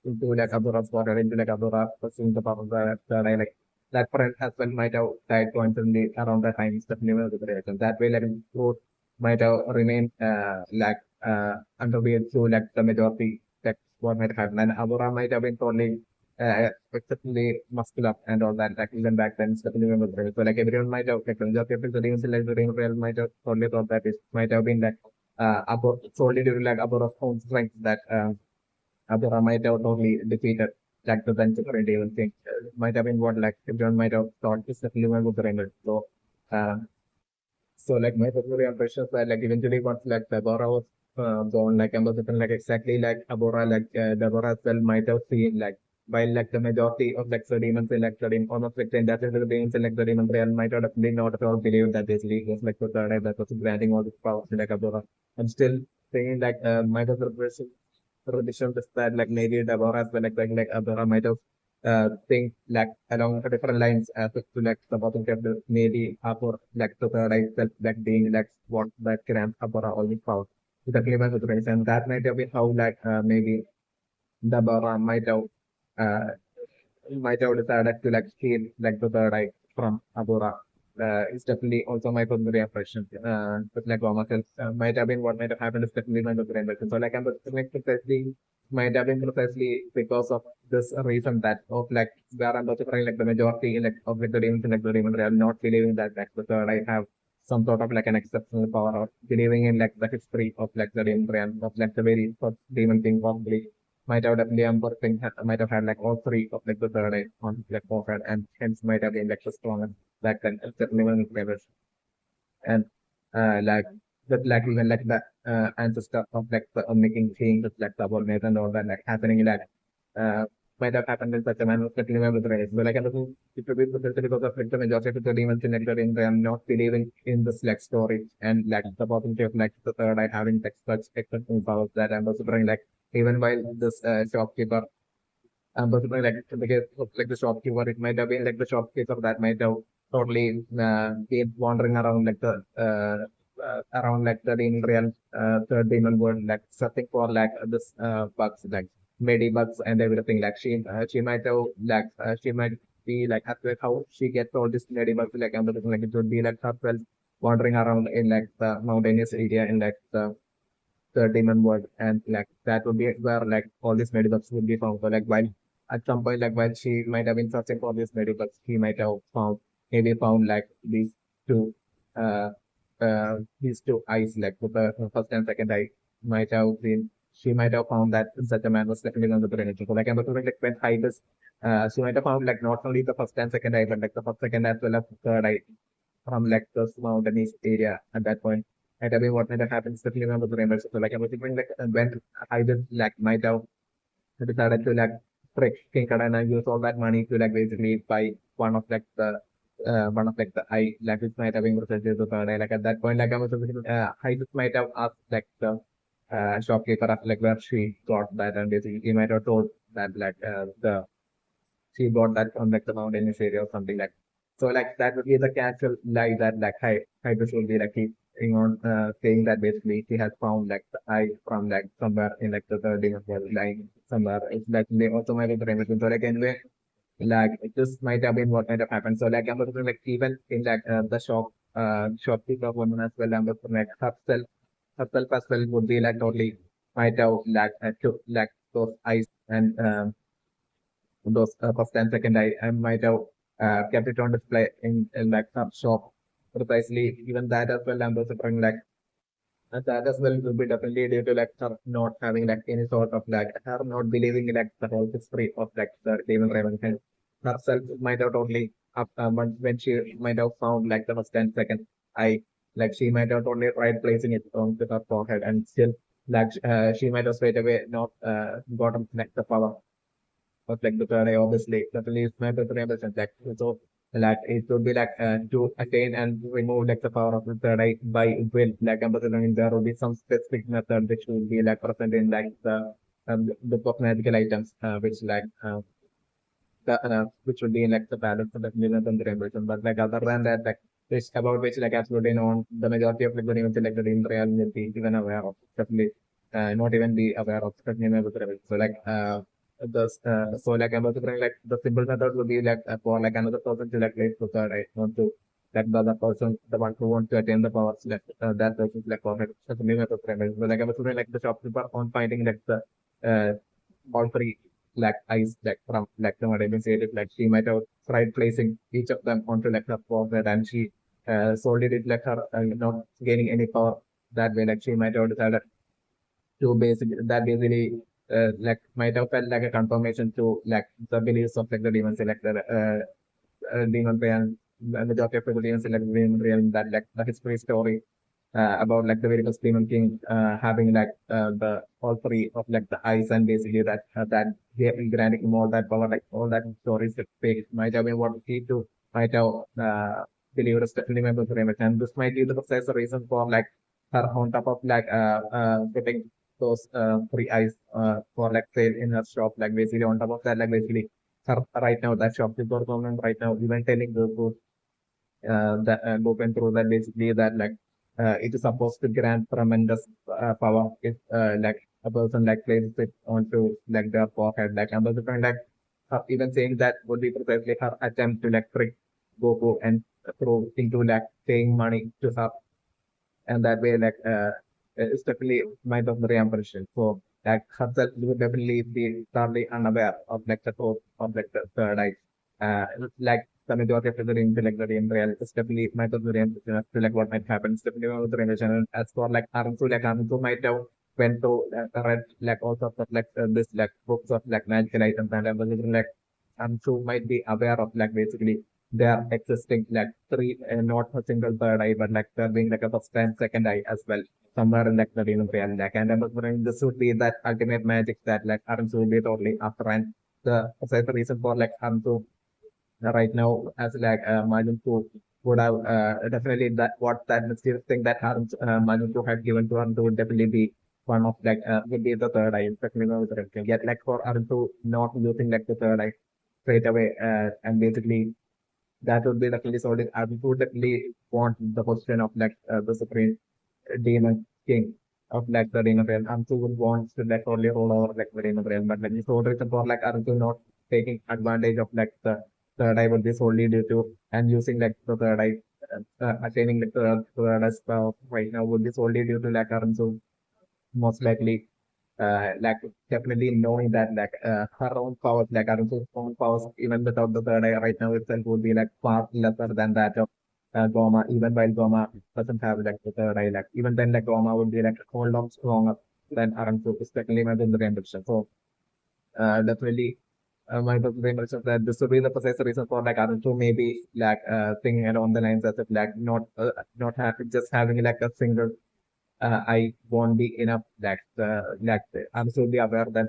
into like Abura's body, into like Abura pursuing the power of the third eye. Like that friend as well might have died coincidentally around that time. It's definitely one of the reason. That way, like truth might have remained underweighed through like the majority. Like what might happen, and Abura might have been totally exceptionally muscular and all that. Like even back then, it's definitely one of the reason. So like everyone might have like the majority of the demons in like the real might have totally thought that it might have been like solely due to like Abura's own strength that Abura might have totally defeated like the then Super Devil thing. Might have been what like everyone might have thought is the film was surrendered. Uh, so like my personal impressions were like eventually once like Abura was born, like Ambassador like exactly like Abura, like Deborah as well might have seen like while like the majority of like the demons in like the demon, almost like the entire the demons in like the demon realm might have definitely not at all believed that basically it was like the third eye that was granting all this power to like Abura. I'm still saying like my personal tradition is that like maybe Deborah as well like Abura might have think like along the different lines as to like the bottom chapter maybe Apur like the third eye itself like being like what that can Abura always found. The clever situation and that might have been how like maybe Deborah uh, might have decided to like steal like the third eye from Abura. It's definitely also my primary impression. But like Gomah says, might have been what might have happened is definitely my primary impression. So like I'm like precisely might have been precisely because of this reason that of like where I'm justifying like the majority like of like the demons in like the demon realm not believing that like the third eye have some sort of like an exceptional power or believing in like the history of like the demon realm of like the very first demon king probably might have definitely might have had like all three of like the third eye on like forehead and hence might have been like the strongest back then definitely one of the favorites. And like that like even like the ancestor of like the making king with like the myth and all that like happening like uh might have happened in such a manner definitely with the race. But like I don't it could be because of like the majority of the demons in like the ring they are not believing in this like story and like the possibility of like the third eye having like such exceptional powers that I'm also bring like even while this shopkeeper but like in the case of like the shopkeeper, it might have been like the shopkeeper that might have totally been wandering around like the around like the demon real third demon world, like searching for like this bugs, like bugs and everything. Like she might have like she might be like how she gets all this ladybugs like everything like it would be like herself wandering around in like the mountainous area in like the demon world and like that would be where like all these ladybugs would be found. So like while at some point like while she might have been searching for these ladybugs, he might have found like two uh these two eyes like with the first and second eye might have been she might have found that such a man was definitely on the brain. So like I'm assuming like when Hybris she might have found like not only the first and second eye but like the first, second as well as the third eye from like this mountainous area at that point. And I mean, what might have happened is definitely remember the rainbow. So like I was thinking like when I just like might have decided to like trick King Kadana and use all that money to like basically buy one of like the eye like which might have been researched the third eye. Like at that point, like I was thinking, I just might have asked like the shopkeeper of like where she got that and basically he might have told that like the she bought that from like the mountainous area or something like. So like that would be the casual lie that like Hybris will be like keeping on saying that basically he has found like the eye from like somewhere in like the third demon world lying somewhere. It's like they also might have been so like anyway like this might have been what might have happened. So like I'm looking like even in like the shopkeeper woman as well, I'm looking like herself as well would be like totally might have like took like those eyes and those first and second I might have kept it on display in like some shop precisely even that as well I'm also trying like that as well will be definitely due to like her not having like any sort of like her not believing in like the whole history of like the Demon Raven and herself might have only up when she might have found like the first and second I like she might have only tried placing it on to her forehead and still like she might have straight away not gotten like the power of like the third eye, obviously, definitely is my preference and like so like it would be like to attain and remove like the power of the third eye by will like considering there will be some specific method which will be like present in like the book of magical items which like which would be in like the balance of the millions and the revolution. But like other than that, like which about which like absolutely known the majority of like the demons like the in reality even aware of definitely not even be aware of certain maybe the revolution. So like so like I'm also trying like the simple method would be like for like another person to like place the third eye want to like the other person the one who wants to attain the powers like that person like for it. That's the method of revolution. So like I'm also trying like the shopkeeper on finding like the uh, all three like eyes like from like the what I've been saying, like she might have tried placing each of them onto like her forehead and she solely did like her not gaining any power that way. Like she might have decided to basically like might have felt like a confirmation to like the beliefs of like the demons like the demon and the majority of the demons like the demon realm that like the history story about like the very first Demon King having like the all three of like the eyes and basically that granting him all that power like all that stories that fake might have been what he too might have believed especially members of the and this might be the precise reason for like her on top of like getting those three eyes for like sale in her shop like basically on top of that like basically her right now that shop is government right now even telling those that open through that basically that like it is supposed to grant tremendous power if like a person like places it onto like their forehead like and the kind like even saying that would be precisely her attempt to like trick Goku and throw into like paying money to her and that way like it's definitely mind of the impression. So like herself would definitely be thoroughly unaware of like the code of like the third eye. It's like the majority of the intellect in real is definitely might of the realization as to like what might happen. It's definitely one of the realization. And as for like Arunsu, like Arunsu might have went to read like all sorts of like this like books of like magical items and everything like Arunsu might be aware of like basically they are existing like three, not a single third eye, but like there being like a first and second eye as well, somewhere in like the realm of reality. Like, and I was wondering, this would be that ultimate magic that like Armsu would be totally after, and the precise reason for like Armsu right now as like Majin Poo would have definitely that what that mysterious thing that Armsu Majin Poo had given to Armsu would definitely be one of like would be the third eye, especially yet like for Armsu not using like the third eye straight away and basically that would be definitely solid. I would definitely want the position of like the supreme demon king of like the demon realm. Ansu would want to like only roll over like the demon realm, but like the sole reason for like Arzu not taking advantage of like the third eye would be solely due to and using like the third eye attaining like the third eye power right now would be solely due to like current. So most likely like definitely knowing that like her own powers, like Arun's own powers, even without the third eye right now itself would be like far lesser than that of Gomah, even while Gomah doesn't have like the third eye, like even then like Gomah would be like a whole lot stronger than Arun, especially within the ambition. So definitely my impression that this would be the precise reason for like Arun to maybe like thinking along the lines as if like not having just having like a single I won't be enough like I'm solely aware that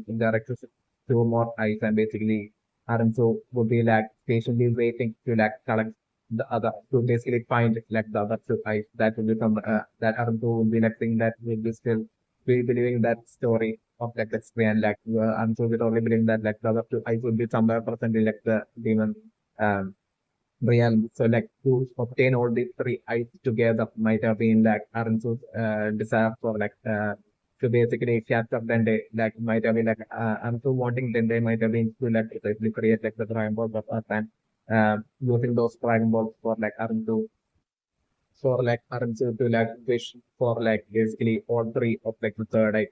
there exists two more eyes and basically Aranso would be like patiently waiting to like collect the other to basically find like the other two eyes that will become that Aranso would be like thing that will be still be believing that story of like the history and like Aranso would only believe that like the other two eyes would be somewhere present in like the demon um realm. So like to obtain all these three eyes together might have been like Aransu's desire for like to basically catch up Dende, like might have been like Aransu wanting Dende might have been to like basically create like the Dragon Balls of Earth and using those Dragon Balls for like Aransu for like Aransu to like wish for like basically all three of like the third eye.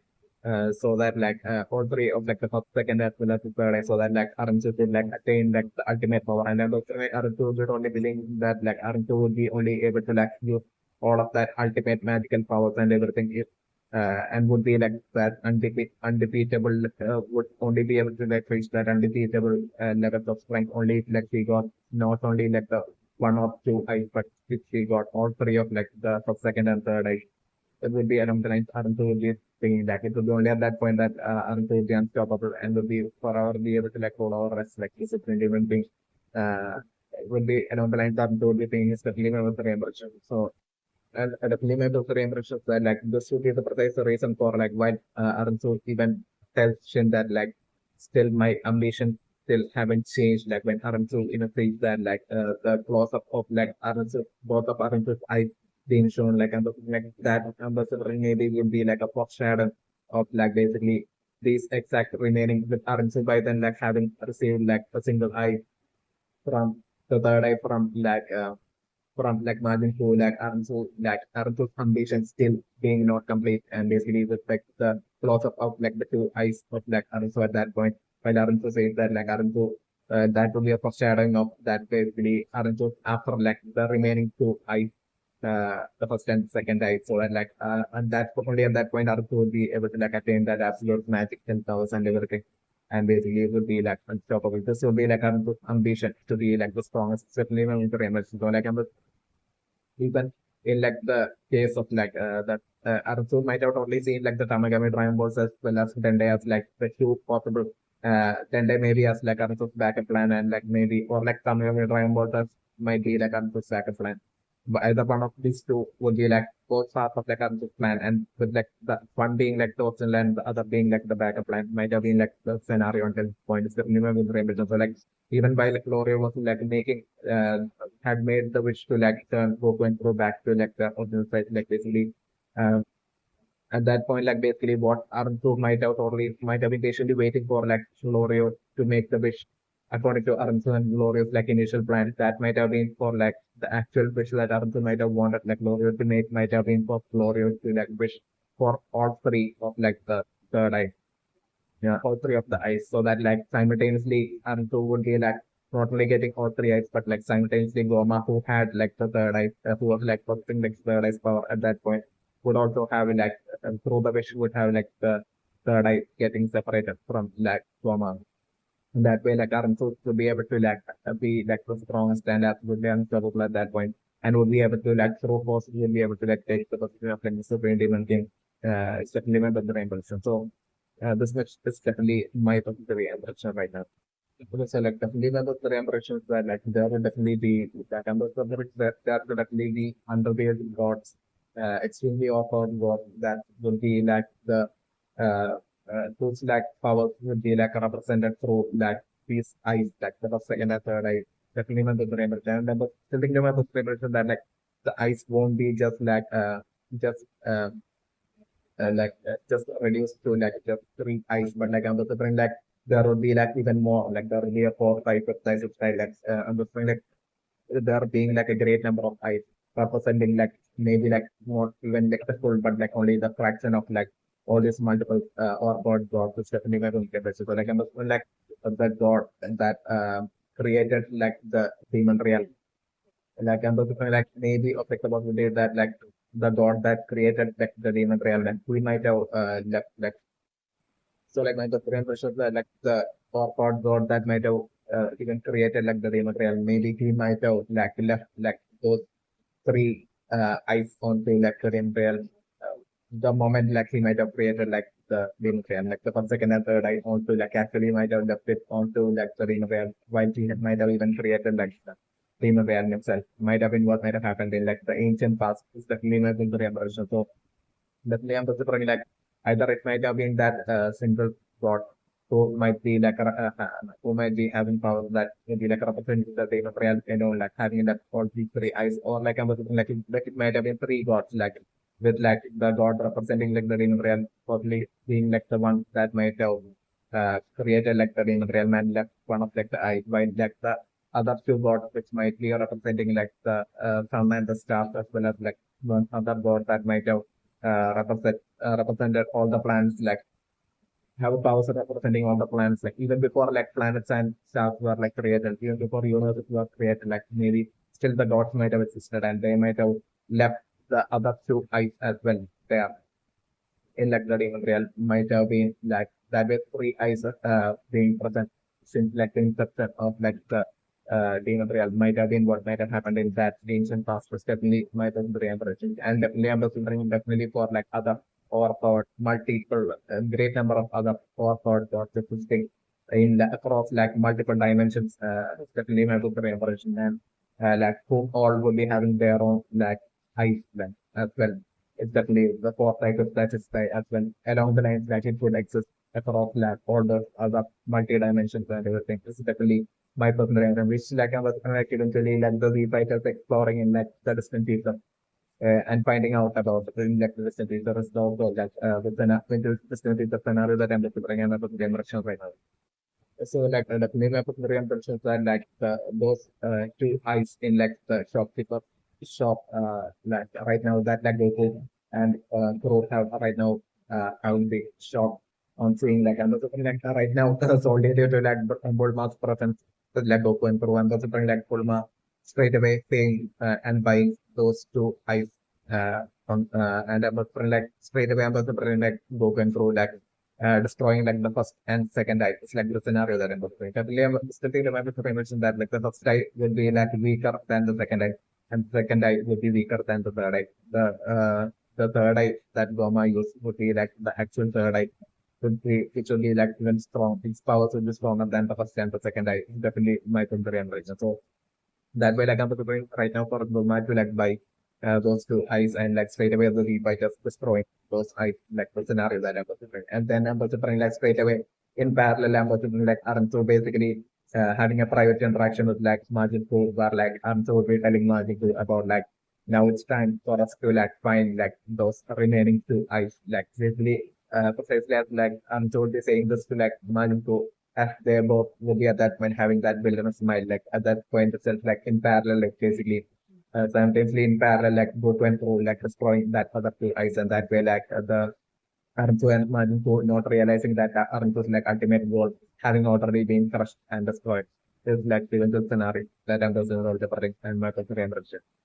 So that like all three of like the first, second as well as the third eye, so that like Aransu could like attain like the ultimate power, and then also Aransu would only believe that like Aransu would be only able to like use all of that ultimate magical powers and everything if and would be like that undefeatable would only be able to like reach that undefeatable levels of strength only if like she got not only like the one or two eyes, but if she got all three of like the first, second, and third eye, it would be along the lines Aruntu would be thinking that it would be only at that point that Aruntu would be unstoppable and would be forever be able to like roll over rest like disciplined even being it would be along the lines Aruntu would be thinking is definitely with the rainbow. So and definitely my doctor impressions that like this would be the precise reason for like why Aruntu even tells Shin that like still my ambition still haven't changed. Like when Aruntu you know says that like the close up of like Aruntu both of Aruntu's eyes being shown like and like that ambassador maybe would be like a foreshadow of like basically these exact remaining with Aruntu by then like having received like a single eye from the third eye from like margin to like Arun's ambition still being not complete and basically with like the loss of like the two eyes of like Arunso at that point. While Arunso says that like Arunso that will be a foreshadowing of that basically Arunso after like the remaining two eyes the first and second eye. So that like and that only at that point Arunso will be able to like attain that absolute magic 10,000 and everything. And basically it would be like unstoppable. This will be like Arunso's ambition to be like the strongest, certainly when the Remus. So like even in like the case of like that Arthur might have only seen like the Tamagami Dragon Balls as well as Dende as like the two possible Dende maybe as like Arthur's backup plan and like maybe or like Tamagami Dragon Balls as might be like Arthur's backup plan. But either one of these two would be like both parts of like Arthur's plan and with like the one being like the optional and the other being like the backup plan might have been like the scenario until this point. It's definitely with Rainbow. So like even while like Gloria was like making had made the wish to like turn Goku and go back to like the original site, like basically um, at that point, like basically what Aruntu might have totally might have been patiently waiting for like Glorio to make the wish according to Aruntu and Glorio's like initial plan. That might have been for like the actual wish that Aruntu might have wanted like Glorio to make might have been for Glorio to like wish for all three of like the third eye. Yeah, all three of the eyes, so that like simultaneously Antu would be like not only getting all three eyes, but like simultaneously Goma, who had like the third eye, who was like possessing like third eye's power at that point, would also have like through the wish would have like the third eye getting separated from like Goma. In that way, like Antu would be able to like be like the strongest and absolutely unstoppable at that point, and would be able to like through force, would be able to like take the position of like the Supreme Demon King, especially when the Rainbow. So this much is definitely my particular impression right now. Because I like definitely one of the impressions that like there will definitely be that numbers of the that there will definitely be underweighed gods, extremely awkward gods that will be like the uh, those like powers will be like represented through like these eyes, like the first, second, and third eye. Definitely one of the impression. And but still thinking about the impression that like the eyes won't be just like just just reduced to like just three eyes, but like I'm also like there would be like even more, like there would be a 4, 5, 6, 9, 6, 9, understanding like there being like a great number of eyes representing like maybe like not even like the full, but like only the fraction of like all these multiple or gods which definitely may be better. So like understand like that god that created like the demon realm. Like understand like maybe of like the possibility that like the god that created like the demon realm, and we might have like so like my different version that like the or god that might have even created like the demon realm. Maybe he might have like left like those three eyes onto like the demon realm. The moment like he might have created like the demon realm, like the first, second, and third eye onto like actually might have left it onto like the demon realm, while he might have even created like the demon realm himself. Might have been what might have happened in like the ancient past. Is definitely not in the real version. So definitely, I'm considering like either it might have been that single god who might be like who might be having power that maybe like representing the thing of real, like having that all these three eyes, or like I'm considering like it might have been three gods, like with like the god representing like the demon realm, probably being like the one that might have created like the demon realm and left one of like the eye, while like the other two gods which might be representing like the sun and the stars, as well as like one other god that might have represented all the planets, like have powers of representing all the planets, like even before like planets and stars were like created, even before universes were created, like maybe still the gods might have existed and they might have left the other two eyes as well there in like the demon realm, might have been like that with three eyes being present since like the inception of like the demon realm might have been what might have happened in that ancient past, was definitely might have been reimbursing. And definitely I'm considering definitely for like other overpowered multiple great number of other overpowered gods existing in across like multiple dimensions, definitely might have been reimbursing. And like who all will be having their own like eyes then as well. It's definitely the fourth cycle that is as well along the lines that it would exist across like all the other multi dimensions and everything. This is definitely my personal environment, which like I was like eventually like the writers exploring in like the distant future and finding out about in like the distant future is also that with the distant future scenario that I'm looking bring and about the generation right now. So like the name of the impressions are like those two eyes in like the shopkeeper shop like right now that like Goku and Kuro have right now having the shop on seeing like and also like right now solely due to like Bulma's presence with like Goku and Kuro, and also like Bulma straight away paying and buying those two eyes and I'm like straight away I'm also like Goku and Kuro like destroying like the first and second eye. It's like the scenario that I'm portraying. Definitely, I'm still thinking about the mention that like the first eye will be like weaker than the second eye, and the second eye will be weaker than the third eye. The third eye that Gomah used would be like the actual third eye. Would be, which will be like even strong. Its powers will be stronger than the first and the second eye. Definitely my contrarian version. So that way, like I'm preparing right now for Gomah to like buy those two eyes and like straight away the lead by just destroying those eyes, like the scenario that I'm preparing. And then I'm preparing like straight away in parallel, I'm preparing like Arun. So basically, having a private interaction with like Majin Poo, where like Arun would be telling Majin Poo about like now it's time for us to like find like those remaining two eyes, like basically precisely as like Arun would be saying this to like Majin Poo as they both will be at that point having that villainous smile, like at that point itself, like in parallel, like basically simultaneously in parallel, like both went through like destroying that other two eyes, and that way, like the Aruntu and Majin Buu not realizing that Aruntu's like ultimate goal having already been crushed and destroyed is like the eventual scenario that I'm the and my personal impression.